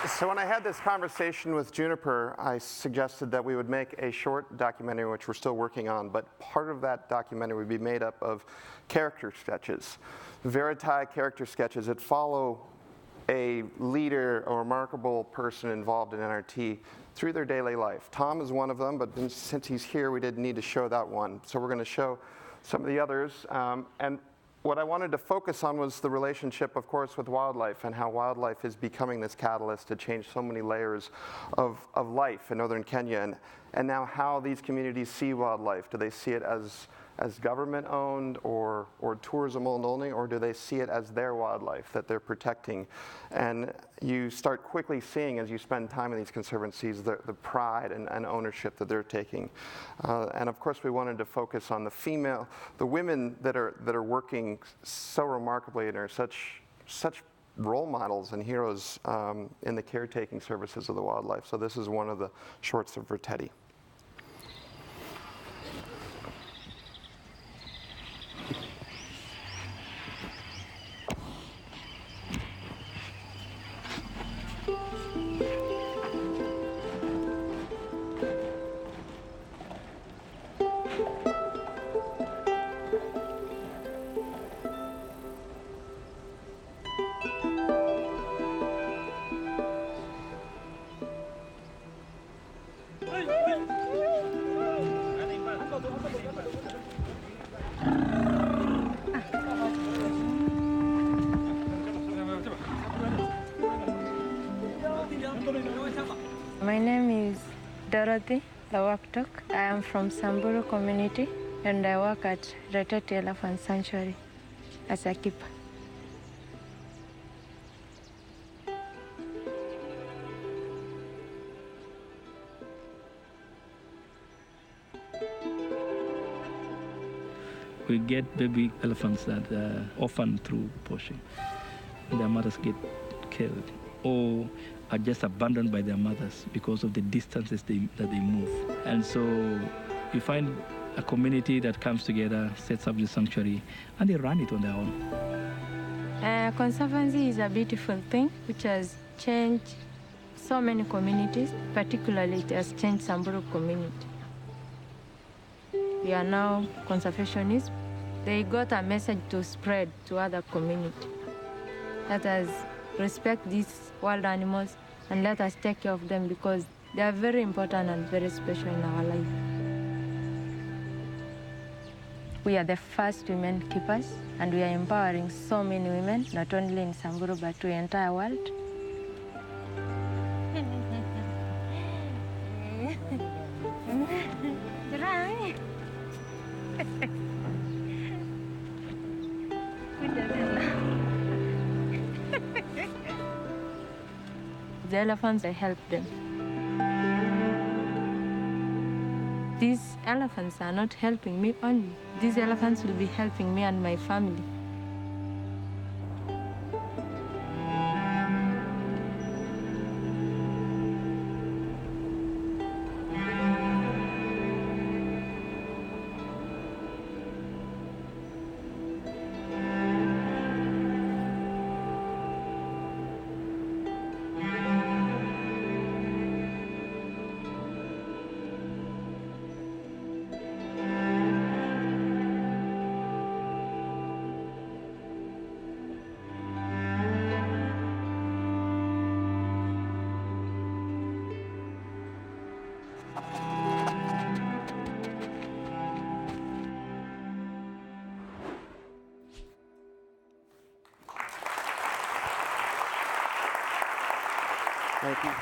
So when I had this conversation with Juniper, I suggested that we would make a short documentary, which we're still working on, but part of that documentary would be made up of character sketches, verite character sketches that follow a leader, a remarkable person involved in NRT through their daily life. Tom is one of them, but since he's here, we didn't need to show that one. So we're going to show some of the others. And what I wanted to focus on was the relationship, of course, with wildlife and how wildlife is becoming this catalyst to change so many layers of life in northern Kenya. And now how these communities see wildlife. Do they see it as government-owned or tourism-owned only, or do they see it as their wildlife that they're protecting? And you start quickly seeing, as you spend time in these conservancies, the pride and ownership that they're taking. And of course, we wanted to focus on the women that are working so remarkably and are such role models and heroes in the caretaking services of the wildlife. So this is one of the shorts of Vertetti. My name is Dorothy Lawaktok. I am from Samburu community and I work at Retete Elephant Sanctuary as a keeper. We get baby elephants that are orphaned through poaching. Their mothers get killed or are just abandoned by their mothers because of the distances that they move. And so you find a community that comes together, sets up the sanctuary, and they run it on their own. Conservancy is a beautiful thing which has changed so many communities, particularly it has changed Samburu community. We are now conservationists. They got a message to spread to other communities. Let us respect these wild animals and let us take care of them because they are very important and very special in our life. We are the first women keepers and we are empowering so many women, not only in Samburu but to the entire world. The elephants, I help them. These elephants are not helping me only. These elephants will be helping me and my family. Thank you.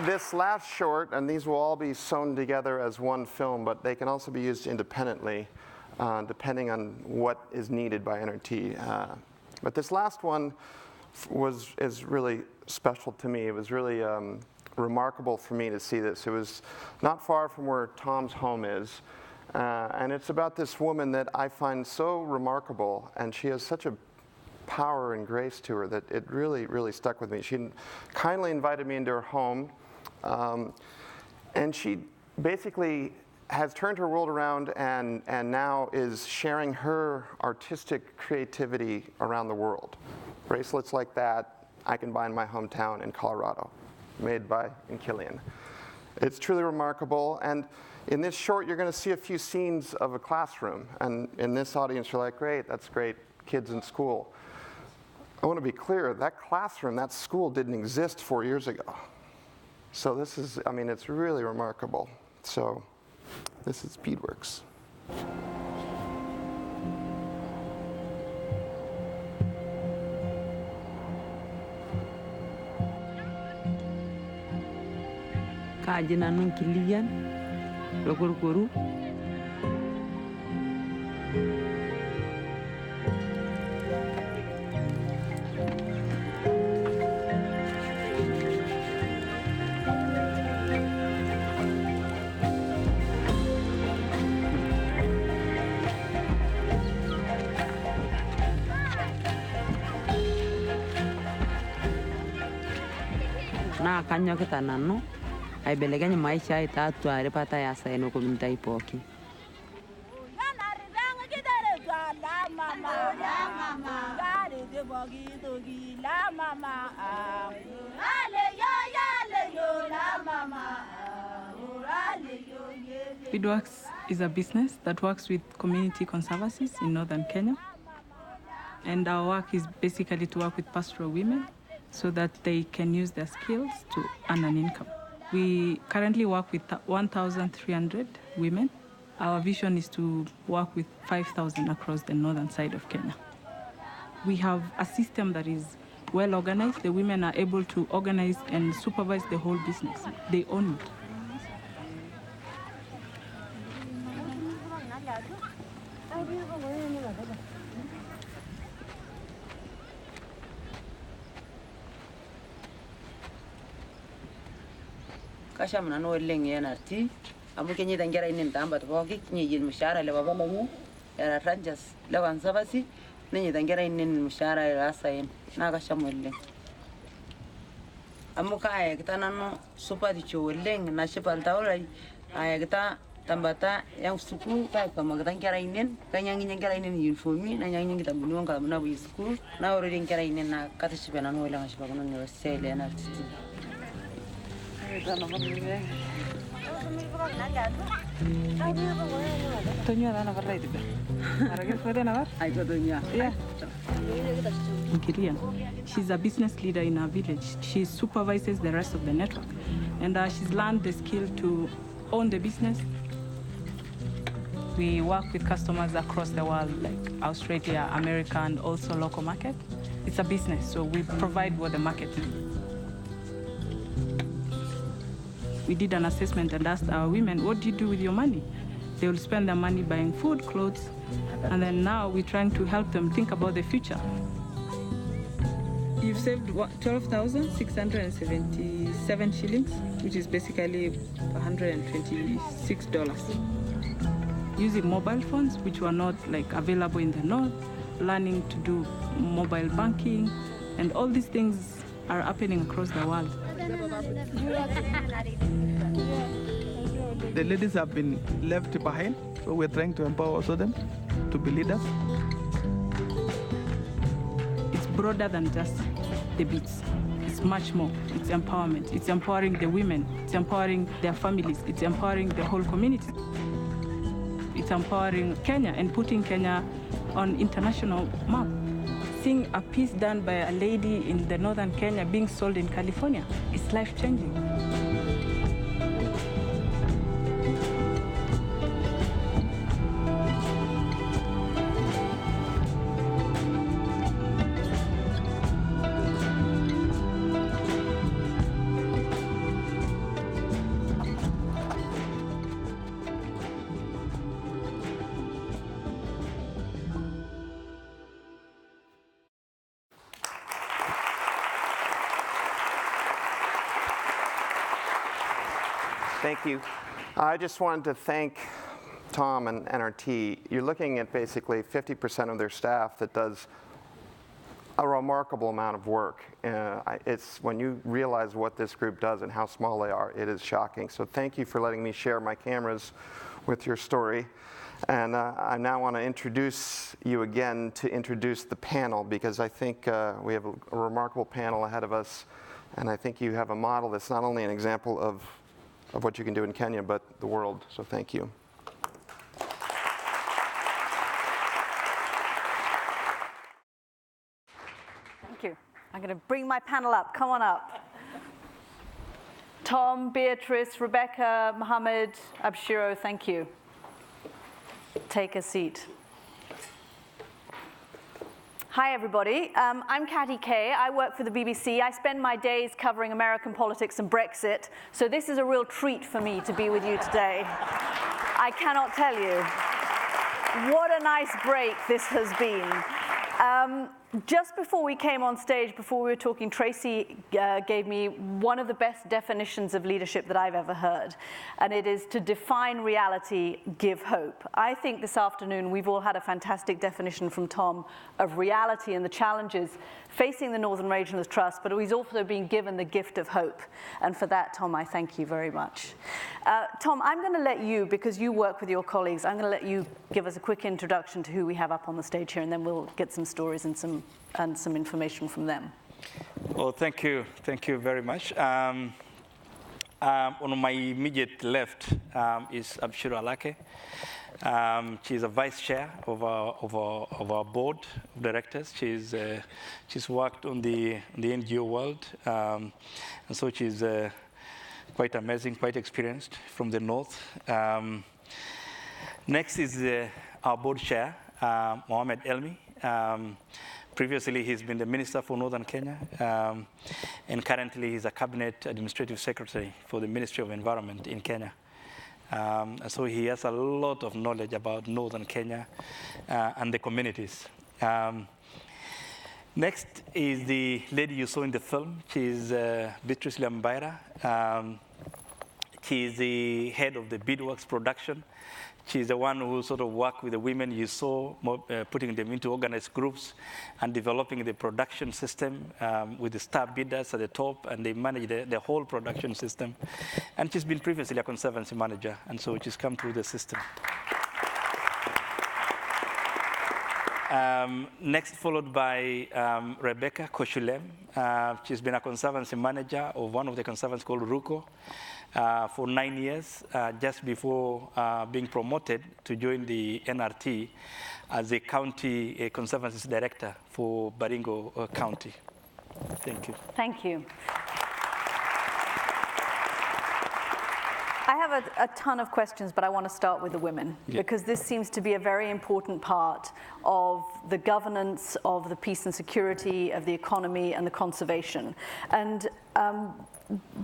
This last short, and these will all be sewn together as one film, but they can also be used independently, depending on what is needed by NRT. But this last one is really special to me. It was really remarkable for me to see this. It was not far from where Tom's home is, and it's about this woman that I find so remarkable, and she has such a power and grace to her that it really, really stuck with me. She kindly invited me into her home, and she basically has turned her world around and now is sharing her artistic creativity around the world. Bracelets like that I can buy in my hometown in Colorado, made in Killian. It's truly remarkable, and in this short you're going to see a few scenes of a classroom, and in this audience you're like, great, that's great, kids in school. I want to be clear, that classroom, that school didn't exist 4 years ago. So this is, I mean, it's really remarkable. So this is beadworks. Kajina nung kilian, lokor-koru. Na kanyo kita nano ay belekanya maisha itatu arepata ya saino komunita ipoki Beadworks is a business that works with community conservancies in northern Kenya, and our work is basically to work with pastoral women so that they can use their skills to earn an income. We currently work with 1,300 women. Our vision is to work with 5,000 across the northern side of Kenya. We have a system that is well organized. The women are able to organize and supervise the whole business. They own it. Kasham na no leng NRT amu kenyi tangera inin tamba tbogi nyi yil mshara le baba lamu era Rangers le wansabasi nyi tangera inin mshara era sain na kasham leng amu ka ay kita nano super di cho leng na shipal tawlai ay kita tambata yang suku ka magtangera inin kanyang nyangera inin uniformi na nyang kita bunuang ka na bu school na already ngera inin na katishibena no lang shibagono ni sele NRT. She's a business leader in our village. She supervises the rest of the network. And she's learned the skill to own the business. We work with customers across the world, like Australia, America, and also local market. It's a business, so we provide what the market needs. We did an assessment and asked our women, what do you do with your money? They will spend their money buying food, clothes, and then now we're trying to help them think about the future. You've saved $12,677 shillings, which is basically $126. Using mobile phones, which were not available in the north, learning to do mobile banking, and all these things are happening across the world. The ladies have been left behind, so we're trying to empower also them to be leaders. It's broader than just the beats. It's much more. It's empowerment. It's empowering the women. It's empowering their families. It's empowering the whole community. It's empowering Kenya and putting Kenya on international map. Seeing a piece done by a lady in the northern Kenya being sold in California, it's life-changing. Thank you. I just wanted to thank Tom and NRT. You're looking at basically 50% of their staff that does a remarkable amount of work. It's when you realize what this group does and how small they are, it is shocking. So thank you for letting me share my cameras with your story. And I now want to introduce you again to introduce the panel, because I think we have a remarkable panel ahead of us. And I think you have a model that's not only an example of what you can do in Kenya, but the world. So thank you. Thank you. I'm going to bring my panel up. Come on up. Tom, Beatrice, Rebecca, Mohammed, Abshiro, thank you. Take a seat. Hi, everybody. I'm Catty Kay. I work for the BBC. I spend my days covering American politics and Brexit, so this is a real treat for me to be with you today. I cannot tell you what a nice break this has been. Just before we came on stage, before we were talking, Tracy gave me one of the best definitions of leadership that I've ever heard, and it is to define reality, give hope. I think this afternoon we've all had a fantastic definition from Tom of reality and the challenges facing the Northern Rangelands Trust, but he's also been given the gift of hope, and for that, Tom, I thank you very much. Tom, I'm going to let you, because you work with your colleagues, I'm going to let you give us a quick introduction to who we have up on the stage here, and then we'll get some stories and some information from them. Oh, thank you very much. On my immediate left is Abshiro Alake. She's a vice chair of our board of directors. She's worked on the NGO world, and so she's quite amazing, quite experienced from the north. Next is our board chair, Mohamed Elmi. Previously, he's been the Minister for Northern Kenya, and currently he's a Cabinet Administrative Secretary for the Ministry of Environment in Kenya. So he has a lot of knowledge about Northern Kenya and the communities. Next is the lady you saw in the film. She's Beatrice Lambaira. She's the head of the beadworks production. She's the one who sort of worked with the women you saw, putting them into organized groups and developing the production system with the star bidders at the top, and they manage the whole production system. And she's been previously a conservancy manager, and so she's come through the system. Next, followed by Rebecca Koshulem. She's been a conservancy manager of one of the conservancies called Ruko for 9 years, just before being promoted to join the NRT as a county conservancy director for Baringo County. Thank you. Thank you. I have a ton of questions, but I want to start with the women, because this seems to be a very important part of the governance of the peace and security, of the economy and the conservation. And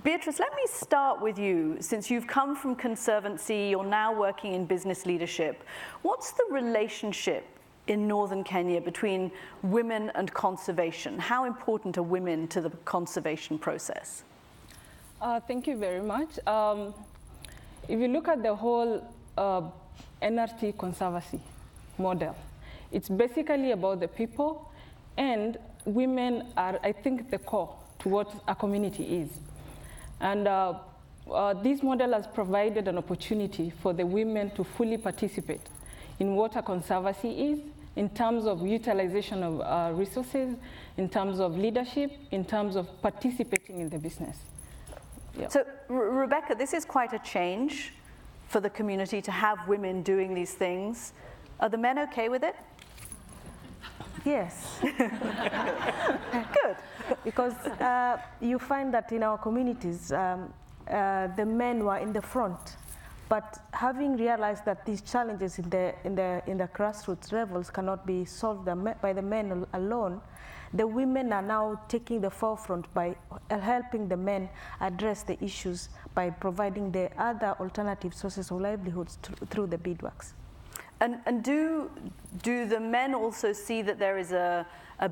Beatrice, let me start with you. Since you've come from Conservancy, you're now working in business leadership. What's the relationship in Northern Kenya between women and conservation? How important are women to the conservation process? Thank you very much. If you look at the whole NRT Conservancy model, it's basically about the people, and women are, I think, the core to what a community is. And this model has provided an opportunity for the women to fully participate in what a conservancy is, in terms of utilization of resources, in terms of leadership, in terms of participating in the business. Yeah. So, Rebecca, this is quite a change for the community to have women doing these things. Are the men okay with it? Yes. Good. Because you find that in our communities, the men were in the front. But having realized that these challenges in the grassroots levels cannot be solved by the men alone, the women are now taking the forefront by helping the men address the issues by providing the other alternative sources of livelihoods through the beadworks. And do the men also see that there is a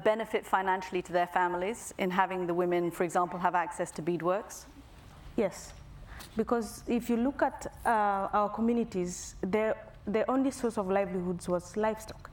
benefit financially to their families in having the women, for example, have access to beadworks? Yes, because if you look at our communities, the only source of livelihoods was livestock.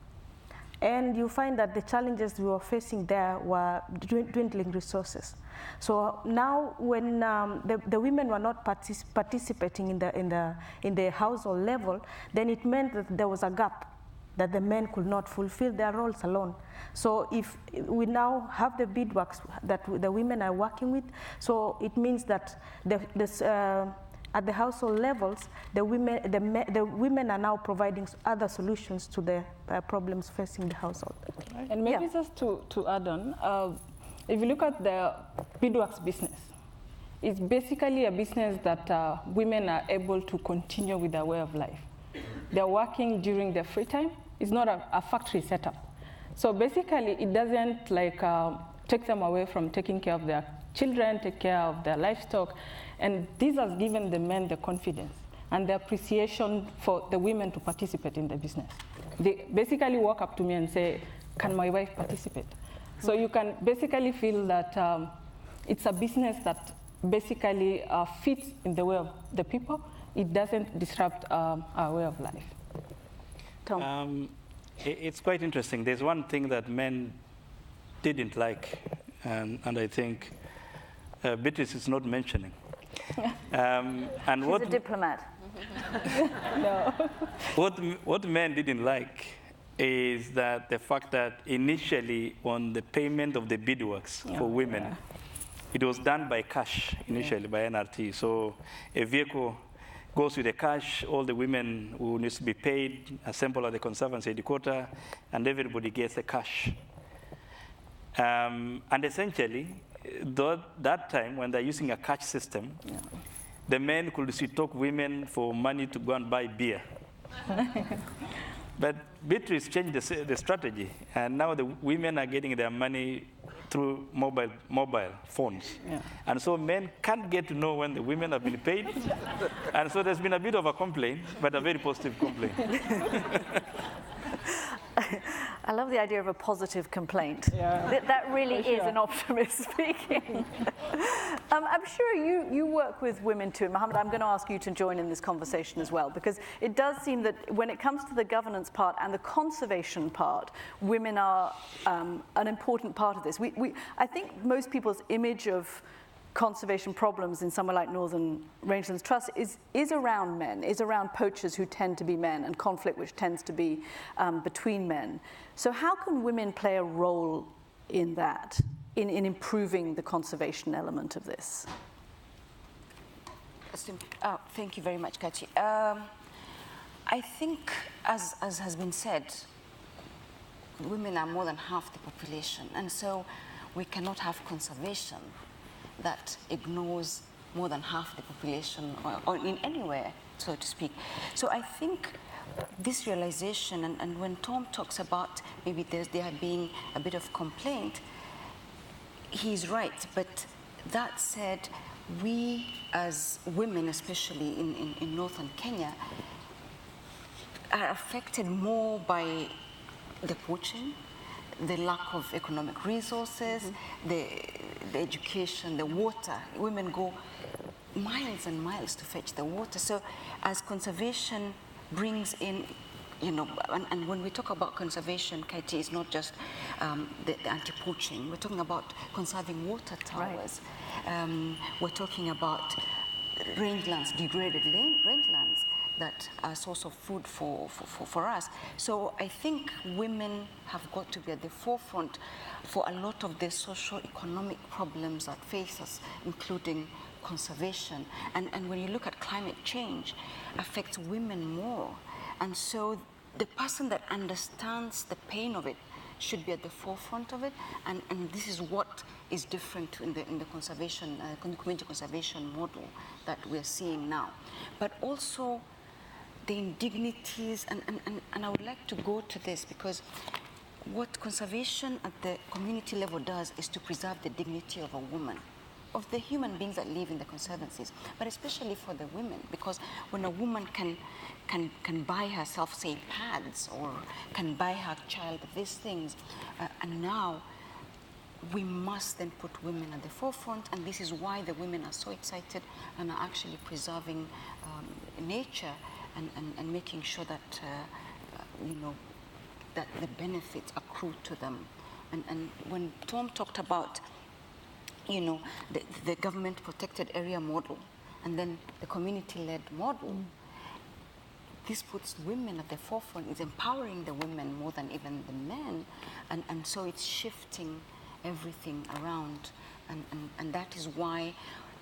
And you find that the challenges we were facing there were dwindling resources. So now, when the women were not participating in the household level, then it meant that there was a gap that the men could not fulfill their roles alone. So if we now have the beadworks that the women are working with, so it means that at the household levels, the women are now providing other solutions to the problems facing the household. And maybe just to add on, if you look at the beadworks business, it's basically a business that women are able to continue with their way of life. They're working during their free time. It's not a factory setup. So basically, it doesn't take them away from taking care of their children, take care of their livestock. And this has given the men the confidence and the appreciation for the women to participate in the business. They basically walk up to me and say, can my wife participate? So you can basically feel that it's a business that basically fits in the way of the people. It doesn't disrupt our way of life. Tom? It's quite interesting. There's one thing that men didn't like, and I think Beatrice is not mentioning. And She's a diplomat. No. What men didn't like is that the fact that initially on the payment of the beadworks for women, it was done by cash initially by NRT. So a vehicle goes with the cash, all the women who needs to be paid, assemble at the Conservancy headquarters, and everybody gets the cash. And essentially, that time when they're using a cash system, the men could talk women for money to go and buy beer. But Beatrice changed the strategy, and now the women are getting their money through mobile phones. Yeah. And so men can't get to know when the women have been paid. And so there's been a bit of a complaint, but a very positive complaint. I love the idea of a positive complaint. Yeah. That really is an optimist speaking. I'm sure you work with women too. Mohammed, I'm going to ask you to join in this conversation as well, because it does seem that when it comes to the governance part and the conservation part, women are an important part of this. I think most people's image of conservation problems in somewhere like Northern Rangelands Trust is around men, is around poachers who tend to be men and conflict which tends to be between men. So how can women play a role in that, in improving the conservation element of this? Thank you very much, Kachi. I think, as has been said, women are more than half the population, and so we cannot have conservation that ignores more than half the population, or in anywhere, so to speak. So I think this realization, and when Tom talks about maybe there being a bit of complaint, he's right. But that said, we as women, especially in northern Kenya, are affected more by the poaching, the lack of economic resources, the education, the water. Women go miles and miles to fetch the water. So as conservation brings in, and when we talk about conservation, Kaiti, is not just the anti-poaching. We're talking about conserving water towers. Right. We're talking about rangelands, degraded rangelands that are a source of food for us. So I think women have got to be at the forefront for a lot of the socio-economic problems that face us, including conservation. And when you look at climate change, affects women more. And so the person that understands the pain of it should be at the forefront of it. And this is what is different in the conservation, community conservation model that we're seeing now. But also the indignities, and I would like to go to this because what conservation at the community level does is to preserve the dignity of a woman, of the human beings that live in the conservancies, but especially for the women, because when a woman can buy herself, say, pads, or can buy her child these things, and now we must then put women at the forefront, and this is why the women are so excited and are actually preserving nature and making sure that, that the benefits accrue to them. And when Tom talked about, the government protected area model and then the community-led model, this puts women at the forefront. It's empowering the women more than even the men. And so it's shifting everything around. And that is why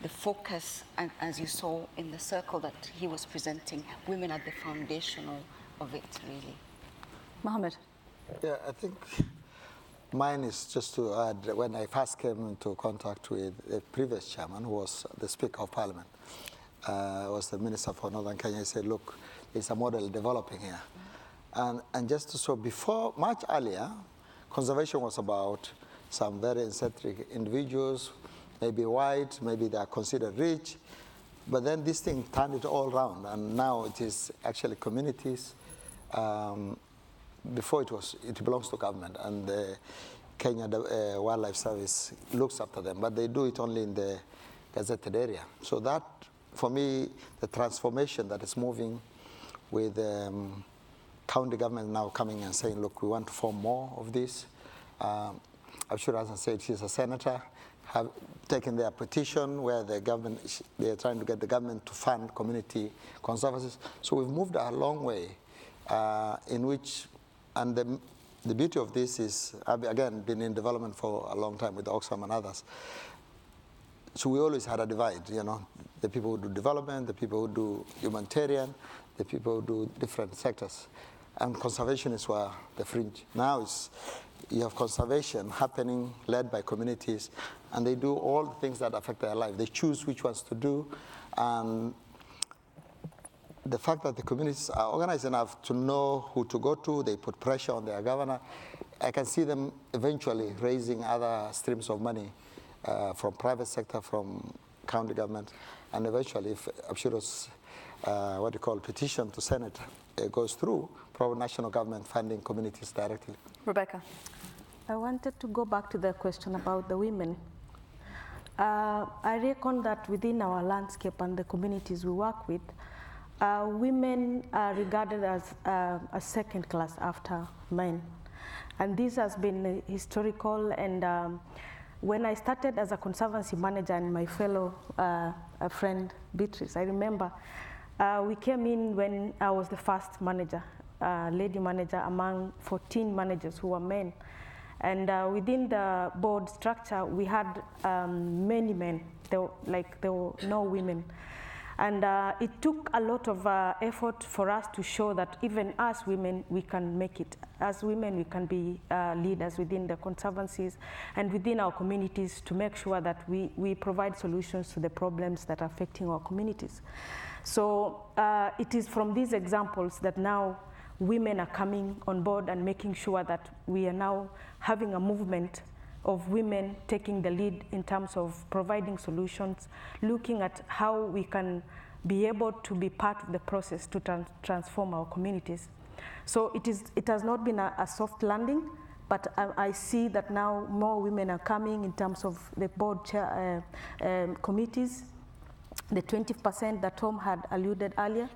the focus, and as you saw in the circle that he was presenting, women are the foundation of it, really. Mohammed. Yeah, I think mine is just to add, when I first came into contact with the previous chairman, who was the Speaker of Parliament, was the Minister for Northern Kenya, he said, look, there's a model developing here. And just to show, before, much earlier, conservation was about some very eccentric individuals, maybe white, maybe they are considered rich, but then this thing turned it all around, and now it is actually communities. Before it belongs to government, and the Kenya Wildlife Service looks after them, but they do it only in the gazetted area. So that, for me, the transformation that is moving with county government now coming and saying, look, we want to form more of this. I'm sure, as I said, she's a senator, have taken their petition where the government, they're trying to get the government to fund community conservancies. So we've moved a long way in which, and the beauty of this is, I've again been in development for a long time with Oxfam and others. So we always had a divide, the people who do development, the people who do humanitarian, the people who do different sectors. And conservationists were the fringe. Now you have conservation happening, led by communities, and they do all the things that affect their life. They choose which ones to do, And the fact that the communities are organized enough to know who to go to, they put pressure on their governor. I can see them eventually raising other streams of money from private sector, from county government, and eventually, if Abshiro's petition to Senate goes through, probably national government funding communities directly. Rebecca. I wanted to go back to the question about the women. I reckon that within our landscape and the communities we work with, women are regarded as a second class after men. And this has been historical, and when I started as a conservancy manager and my fellow friend Beatrice, I remember we came in when I was the first manager, lady manager among 14 managers who were men. And within the board structure, we had many men. There were no women. And it took a lot of effort for us to show that even as women, we can make it. As women, we can be leaders within the conservancies and within our communities to make sure that we provide solutions to the problems that are affecting our communities. So it is from these examples that now women are coming on board and making sure that we are now having a movement of women taking the lead in terms of providing solutions, looking at how we can be able to be part of the process to transform our communities. So it has not been a soft landing, but I see that now more women are coming in terms of the board chair, committees, the 20% that Tom had alluded earlier,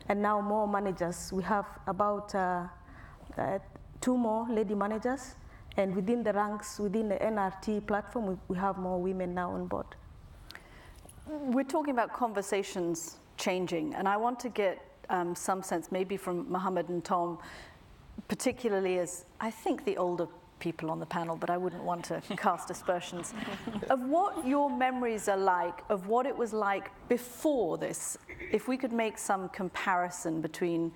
and now more managers. We have about 2 more lady managers, and within the ranks, within the NRT platform, we have more women now on board. We're talking about conversations changing, and I want to get some sense, maybe from Mohammed and Tom, particularly as I think the older people on the panel, but I wouldn't want to cast aspersions, of what your memories are like, of what it was like before this, if we could make some comparison between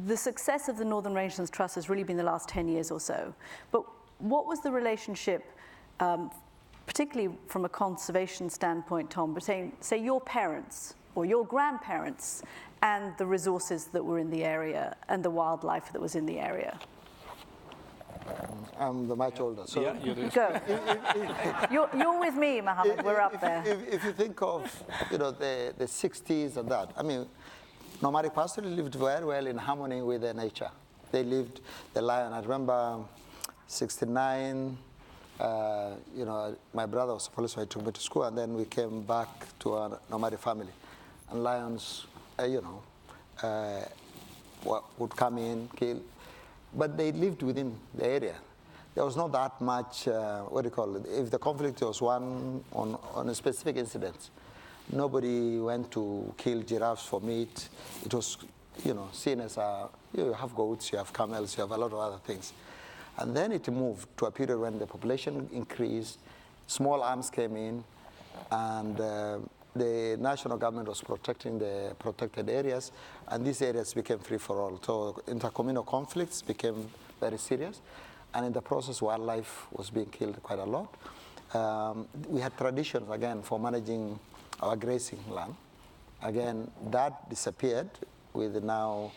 the success of the Northern Rangelands Trust has really been the last 10 years or so, but what was the relationship, particularly from a conservation standpoint, Tom, between, say, your parents or your grandparents and the resources that were in the area and the wildlife that was in the area? I'm much older. So yeah, you do. Go. You're with me, Mohammed. We're up there. If you think of the 60s and that, I mean, nomadic pastoralists lived very well in harmony with the nature. They lived the lion. I remember 69. My brother was a policeman. He took me to school, and then we came back to a nomadic family, and lions, would come in, kill. But they lived within the area. There was not that much, if the conflict was one on a specific incident, nobody went to kill giraffes for meat. It was, seen as you have goats, you have camels, you have a lot of other things. And then it moved to a period when the population increased, small arms came in, and the national government was protecting the protected areas, and these areas became free for all. So intercommunal conflicts became very serious, and in the process, wildlife was being killed quite a lot. We had traditions, again, for managing our grazing land. Again, that disappeared with now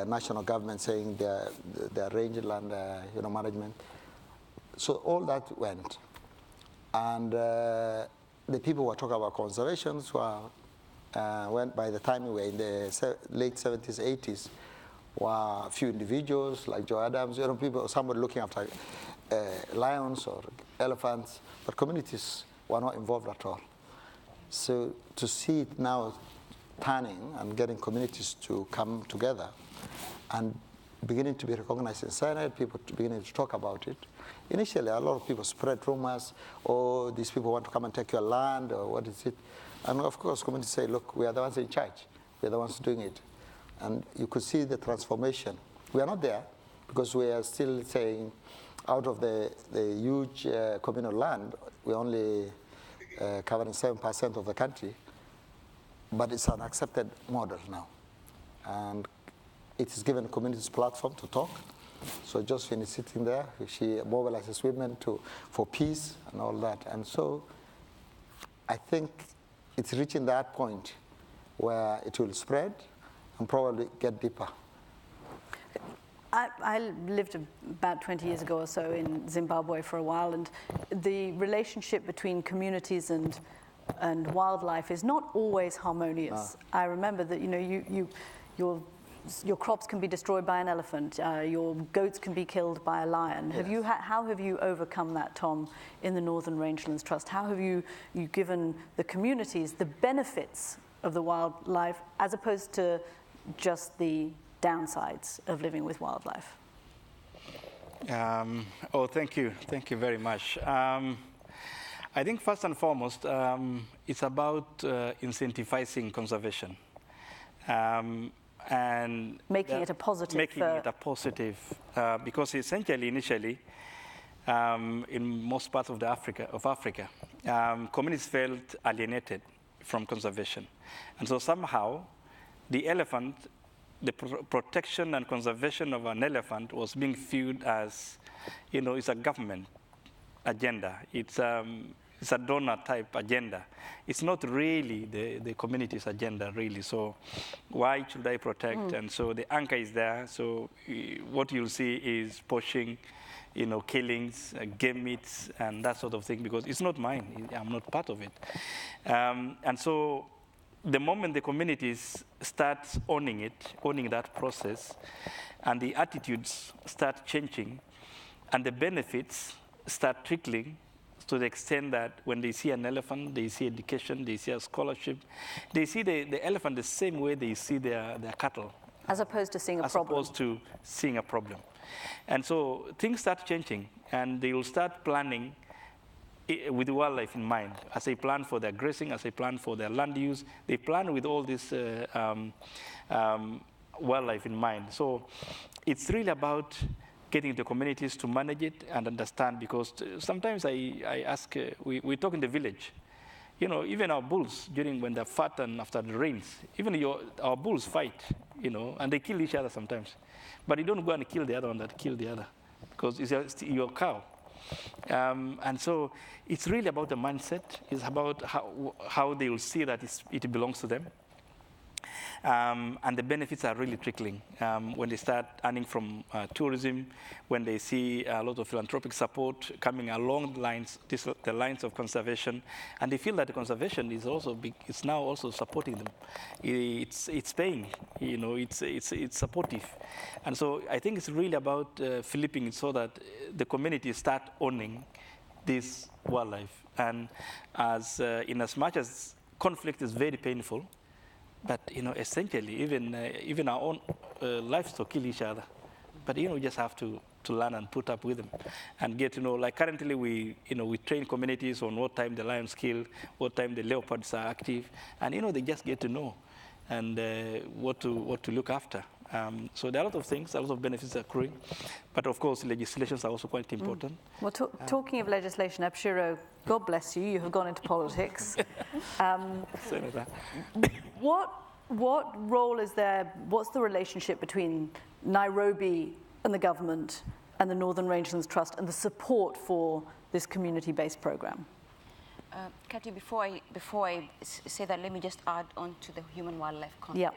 national government saying their rangeland management. So all that went. And the people who were talking about conservation went, by the time we were in the late 70s, 80s, were a few individuals like Joe Adams, somebody looking after lions or elephants, but communities were not involved at all. So to see it now turning and getting communities to come together and beginning to be recognized in Senate, people beginning to talk about it. Initially, a lot of people spread rumors, oh, these people want to come and take your land, or what is it? And of course, communities say, look, we are the ones in charge. We are the ones doing it. And you could see the transformation. We are not there because we are still saying out of the huge communal land, we're only covering 7% of the country, but it's an accepted model now. And it is given communities platform to talk. So Josephine is sitting there. She mobilizes women for peace and all that. And so I think it's reaching that point where it will spread and probably get deeper. I lived about 20 years ago or so in Zimbabwe for a while, and the relationship between communities and wildlife is not always harmonious. I remember that your crops can be destroyed by an elephant, your goats can be killed by a lion. Yes. How have you overcome that, Tom, in the Northern Rangelands Trust? How have you given the communities the benefits of the wildlife as opposed to just the downsides of living with wildlife? Thank you very much. I think first and foremost, it's about incentivizing conservation. And making it a positive. Making it a positive, because essentially, initially, in most parts of Africa, communities felt alienated from conservation. And so somehow, the elephant, the protection and conservation of an elephant was being viewed as, it's a government agenda. It's a donor type agenda. It's not really the community's agenda, really. So why should I protect? And so the anchor is there. So what you'll see is poaching, killings, game meats, and that sort of thing, because it's not mine. I'm not part of it. And so the moment the communities start owning that process, and the attitudes start changing, and the benefits start trickling, to the extent that when they see an elephant, they see education, they see a scholarship, they see the elephant the same way they see their cattle. As opposed to seeing a problem. As opposed to seeing a problem. And so things start changing, and they will start planning with wildlife in mind. As they plan for their grazing, as they plan for their land use, they plan with all this wildlife in mind. So it's really about getting the communities to manage it and understand, because sometimes I ask, we talk in the village, even our bulls, when they're fat and after the rains, even our bulls fight, and they kill each other sometimes. But you don't go and kill the other one that killed the other, because it's your cow. And so it's really about the mindset. It's about how they will see that it belongs to them. And the benefits are really trickling when they start earning from tourism, when they see a lot of philanthropic support coming along the lines of conservation, and they feel that the conservation is also it's now also supporting them. It's paying, it's supportive, and so I think it's really about flipping it so that the community start owning this wildlife, and in as much as conflict is very painful. But essentially, even our own livestock kill each other. But we just have to learn and put up with them, and get to know. Like currently, we train communities on what time the lions kill, what time the leopards are active, and they just get to know, and what to look after. So there are a lot of things, a lot of benefits accruing, but of course, legislations are also quite important. Well, talking of legislation, Abshiro, God bless you, you have gone into politics. Senator. What role is there, what's the relationship between Nairobi and the government and the Northern Rangelands Trust and the support for this community-based program? Katy, before I say that, let me just add on to the human-wildlife conflict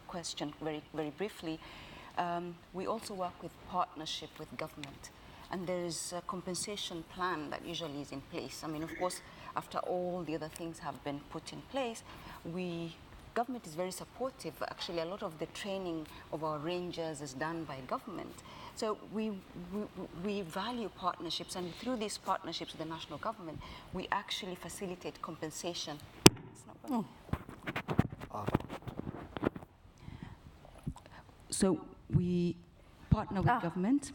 question very, very briefly. We also work with partnership with government, and there is a compensation plan that usually is in place. I mean, of course, after all the other things have been put in place, government is very supportive. Actually, a lot of the training of our rangers is done by government. So we value partnerships, and through these partnerships with the national government, we actually facilitate compensation. So we partner with government,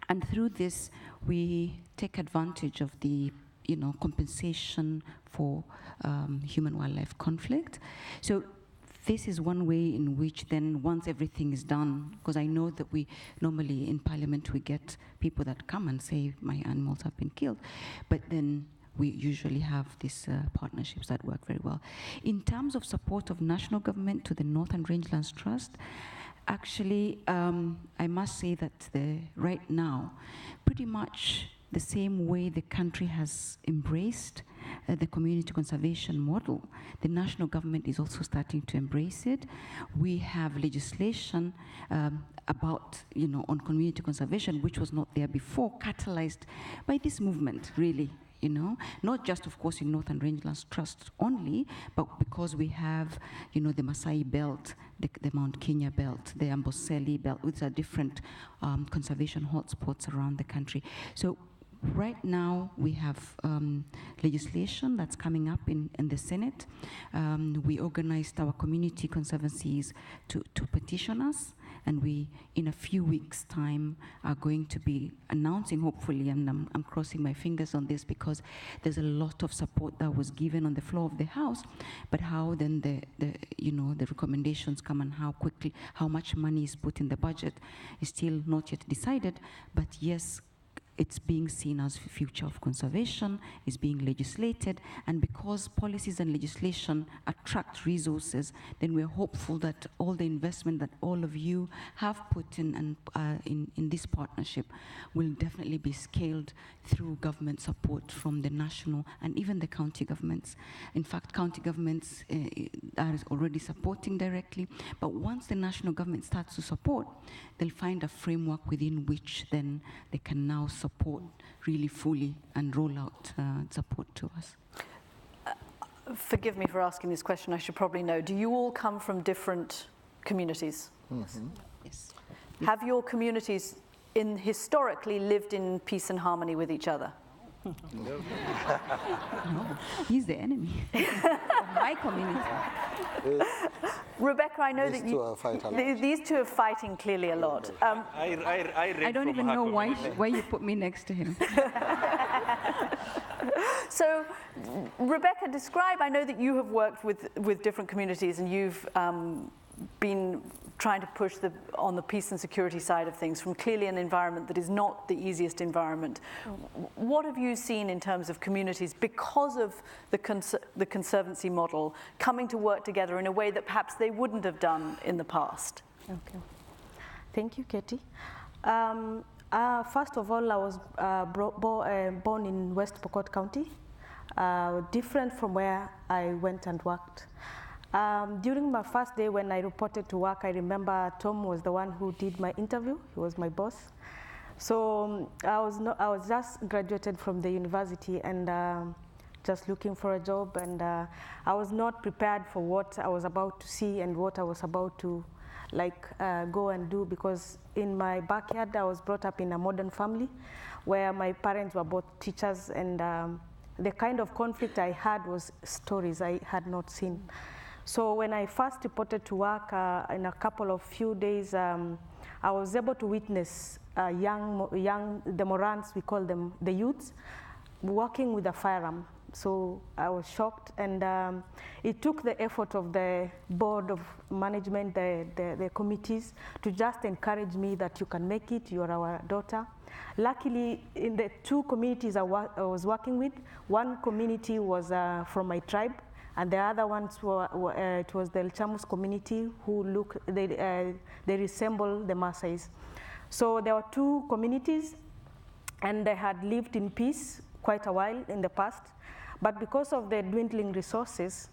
and through this, we take advantage of the compensation for human-wildlife conflict. So this is one way in which then, once everything is done, because I know that we normally in Parliament we get people that come and say, my animals have been killed, but then we usually have these partnerships that work very well. In terms of support of national government to the Northern Rangelands Trust, actually, I must say that right now, pretty much the same way the country has embraced the community conservation model, the national government is also starting to embrace it. We have legislation about, on community conservation, which was not there before, catalyzed by this movement, really. Not just, of course, in Northern Rangelands Trust only, but because we have, the Maasai Belt, the Mount Kenya Belt, the Amboseli Belt, which are different conservation hotspots around the country. So right now, we have legislation that's coming up in the Senate. We organized our community conservancies to petition us, and we, in a few weeks' time, are going to be announcing, hopefully, and I'm crossing my fingers on this because there's a lot of support that was given on the floor of the House, but how then the recommendations come and how quickly, how much money is put in the budget is still not yet decided, but yes, it's being seen as the future of conservation, is being legislated, and because policies and legislation attract resources, then we're hopeful that all the investment that all of you have put in and in this partnership will definitely be scaled through government support from the national and even the county governments. In fact, county governments are already supporting directly, but once the national government starts to support, they'll find a framework within which then they can now support really fully and roll out support to us. Forgive me for asking this question, I should probably know. Do you all come from different communities? Mm-hmm. Yes. Have your communities historically lived in peace and harmony with each other? No, he's the enemy of my community. Rebecca, I know These that two are fighting a lot. these two are fighting clearly a lot. I don't even know why you put me next to him. So, Rebecca, describe, I know that you have worked with different communities and you've been trying to push on the peace and security side of things from clearly an environment that is not the easiest environment. What have you seen in terms of communities because of the Conservancy model coming to work together in a way that perhaps they wouldn't have done in the past? Okay. Thank you, Katie. First of all, I was born in West Pokot County, different from where I went and worked. During my first day when I reported to work, I remember Tom was the one who did my interview. He was my boss. So I was just graduated from the university and just looking for a job, and I was not prepared for what I was about to see and what I was about to go and do, because in my backyard I was brought up in a modern family where my parents were both teachers, and the kind of conflict I had was stories I had not seen. So when I first reported to work, in a couple of few days, I was able to witness the Morans, we call them the youths, working with a firearm. So I was shocked, and it took the effort of the board of management, the committees, to just encourage me that you can make it, you're our daughter. Luckily, in the two communities I was working with, one community was from my tribe, and the other ones it was the El Chamus community who they resemble the Maasais. So there were two communities, and they had lived in peace quite a while in the past. But because of the dwindling resources,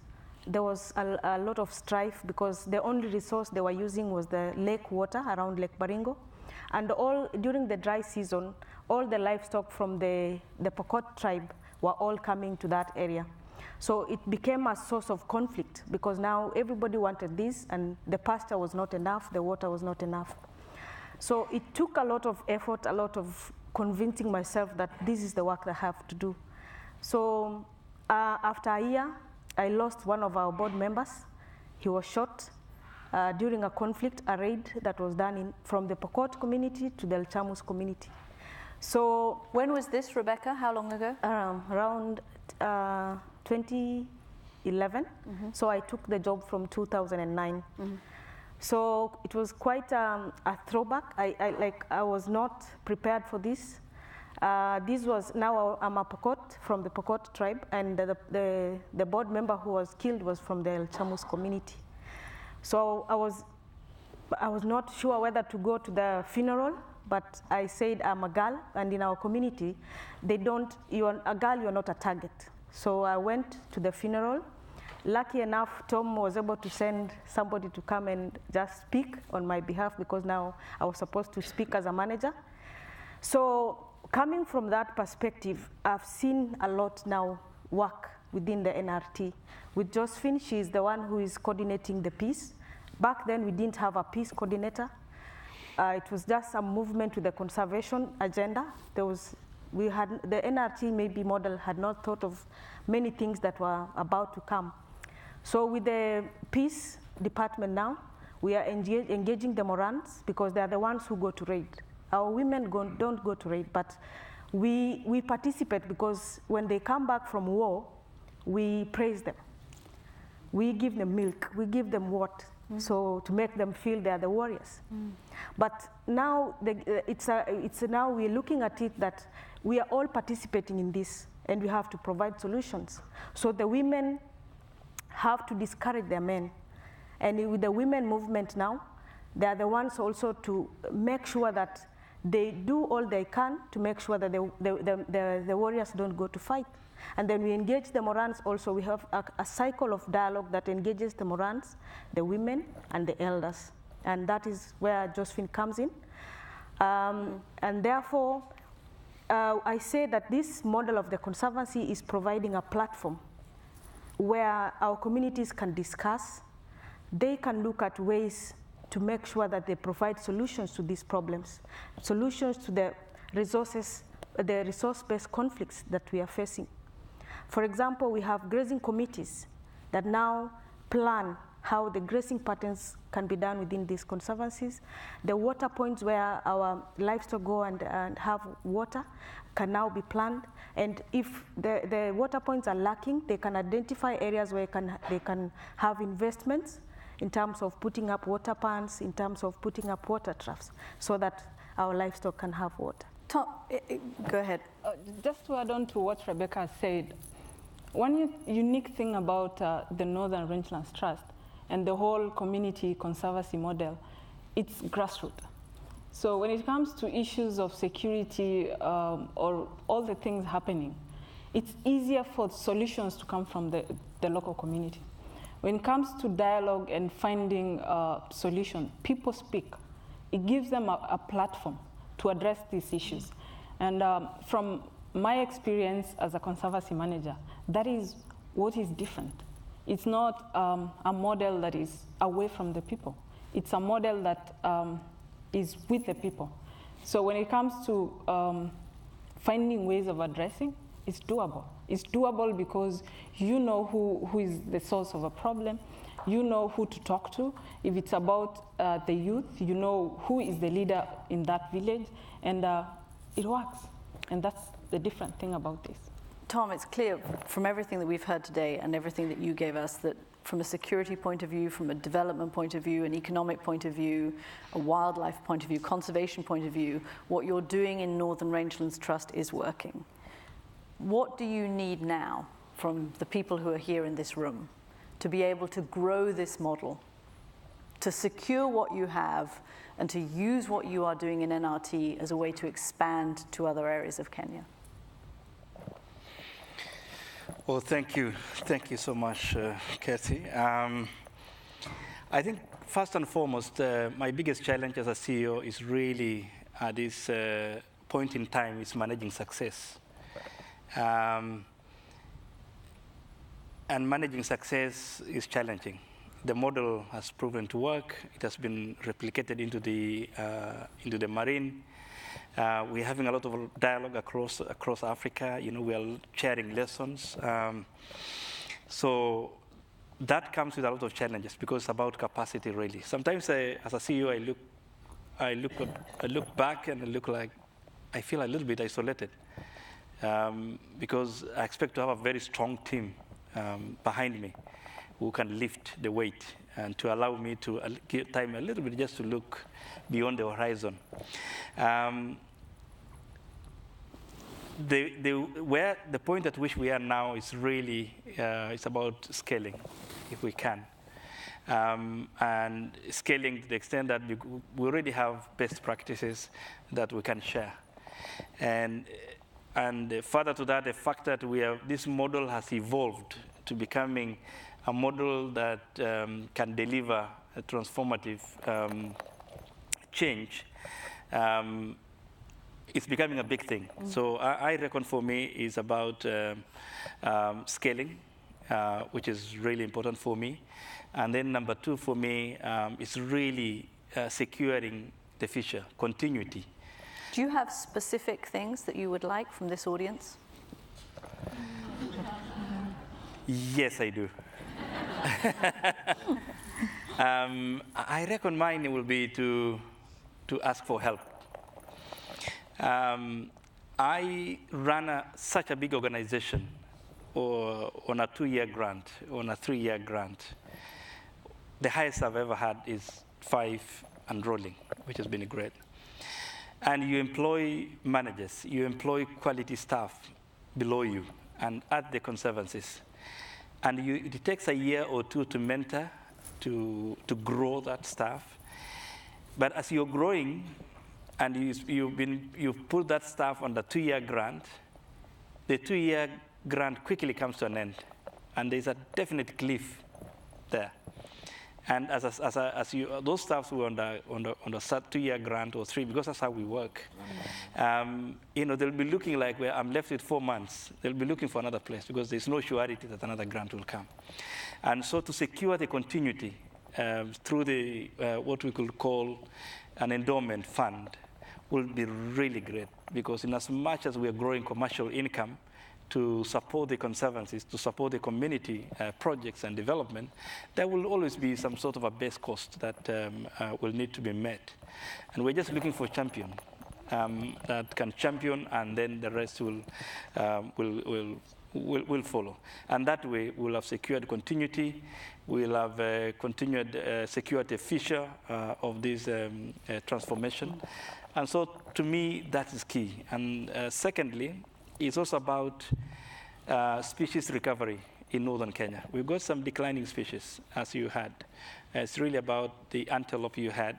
there was a lot of strife, because the only resource they were using was the lake water around Lake Baringo. And during the dry season, all the livestock from the Pokot tribe were all coming to that area. So it became a source of conflict, because now everybody wanted this, and the pasture was not enough, the water was not enough. So it took a lot of effort, a lot of convincing myself that this is the work that I have to do. So after a year, I lost one of our board members. He was shot during a conflict, a raid that was done from the Pokot community to the El Chamus community. So when was this, Rebecca? How long ago? Around 2011. Mm-hmm. So I took the job from 2009. Mm-hmm. So it was quite a throwback. I was not prepared for this. This was, now I'm a Pokot from the Pokot tribe, and the board member who was killed was from the El Chamus community. So I was not sure whether to go to the funeral but I said I'm a girl, and in our community, they don't, you're a girl, you're not a target. So I went to the funeral. Lucky enough, Tom was able to send somebody to come and just speak on my behalf, because now I was supposed to speak as a manager. So coming from that perspective, I've seen a lot now work within the NRT. With Josephine, she's the one who is coordinating the peace. Back then, we didn't have a peace coordinator. It was just a movement with the conservation agenda. The NRT maybe model had not thought of many things that were about to come. So with the peace department now, we are engaging the Morans, because they are the ones who go to raid. Our women don't go to raid, but we participate, because when they come back from war, we praise them. We give them milk, we give them water, so to make them feel they are the warriors. But now now we're looking at it that we are all participating in this, and we have to provide solutions. So the women have to discourage their men. And with the women movement now, they are the ones also to make sure that they do all they can to make sure that the warriors don't go to fight. And then we engage the Morans also. We have a cycle of dialogue that engages the Morans, the women, and the elders. And that is where Josephine comes in. And therefore, I say that this model of the Conservancy is providing a platform where our communities can discuss. They can look at ways to make sure that they provide solutions to these problems, solutions to the resource-based conflicts that we are facing. For example, we have grazing committees that now plan how the grazing patterns can be done within these conservancies. The water points where our livestock go and have water can now be planned. And if the water points are lacking, they can identify areas where they can have investments in terms of putting up water pans, in terms of putting up water troughs, so that our livestock can have water. Tom, go ahead. Just to add on to what Rebecca said, one unique thing about the Northern Rangelands Trust and the whole community conservancy model, it's grassroots. So when it comes to issues of security or all the things happening, it's easier for solutions to come from the local community. When it comes to dialogue and finding solutions, people speak. It gives them a platform to address these issues. And from my experience as a conservancy manager, that is what is different. It's not a model that is away from the people. It's a model that is with the people. So when it comes to finding ways of addressing, it's doable. It's doable because you know who is the source of a problem. You know who to talk to. If it's about the youth, you know who is the leader in that village, and it works. And that's the different thing about this. Tom, it's clear from everything that we've heard today and everything that you gave us that from a security point of view, from a development point of view, an economic point of view, a wildlife point of view, conservation point of view, what you're doing in Northern Rangelands Trust is working. What do you need now from the people who are here in this room to be able to grow this model, to secure what you have, and to use what you are doing in NRT as a way to expand to other areas of Kenya? Well, thank you. Thank you so much, Kathy. I think first and foremost, my biggest challenge as a CEO is really at this point in time is managing success. And managing success is challenging. The model has proven to work. It has been replicated into the marine. We're having a lot of dialogue across Africa. You know, we are sharing lessons. So that comes with a lot of challenges because it's about capacity, really. Sometimes, as a CEO, I look back and I feel a little bit isolated because I expect to have a very strong team behind me who can lift the weight and to allow me to give time a little bit just to look beyond the horizon. The point at which we are now is really it's about scaling, if we can. and scaling to the extent that we already have best practices that we can share. And further to that, the fact that this model has evolved to becoming a model that can deliver a transformative change, it's becoming a big thing. So I reckon for me is about scaling, which is really important for me. And then number two for me is really securing the future, continuity. Do you have specific things that you would like from this audience? Yes, I do. I reckon mine will be to ask for help. I run such a big organization on a 2-year grant, on a 3-year grant. The highest I've ever had is 5 and rolling, which has been great. And you employ managers, you employ quality staff below you and at the conservancies. And it takes a year or two to mentor, to grow that staff. But as you're growing and you've put that staff on the 2-year grant, the 2-year grant quickly comes to an end. And there's a definite cliff there. And those staffs who are on the 2-year grant or 3, because that's how we work, they'll be looking like, well, I'm left with 4 months. They'll be looking for another place because there's no surety that another grant will come. And so to secure the continuity through the what we could call an endowment fund will be really great, because in as much as we are growing commercial income, to support the conservancies, to support the community projects and development, there will always be some sort of a base cost that will need to be met. And we're just looking for a champion that can champion, and then the rest will follow. And that way, we'll have secured continuity, we'll have continued secured the future of this transformation. And so, to me, that is key. And secondly, it's also about species recovery in northern Kenya. We've got some declining species, as you had. It's really about the antelope you had.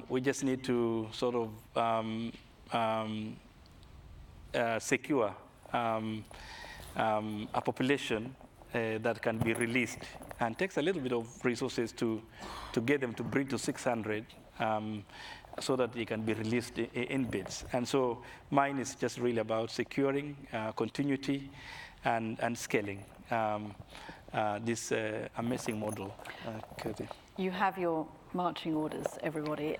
We just need to sort of secure a population that can be released, and takes a little bit of resources to get them to breed to 600. So that they can be released in bids. And so mine is just really about securing continuity and scaling this amazing model. Kathy. You have your marching orders, everybody.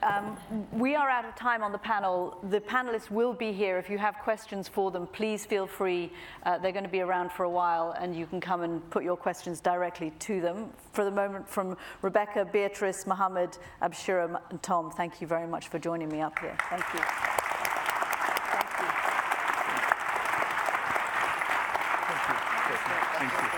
We are out of time on the panel. The panelists will be here. If you have questions for them, please feel free. They're going to be around for a while, and you can come and put your questions directly to them. For the moment, from Rebecca, Beatrice, Mohammed, Abshira, and Tom, thank you very much for joining me up here. Thank you. Thank you.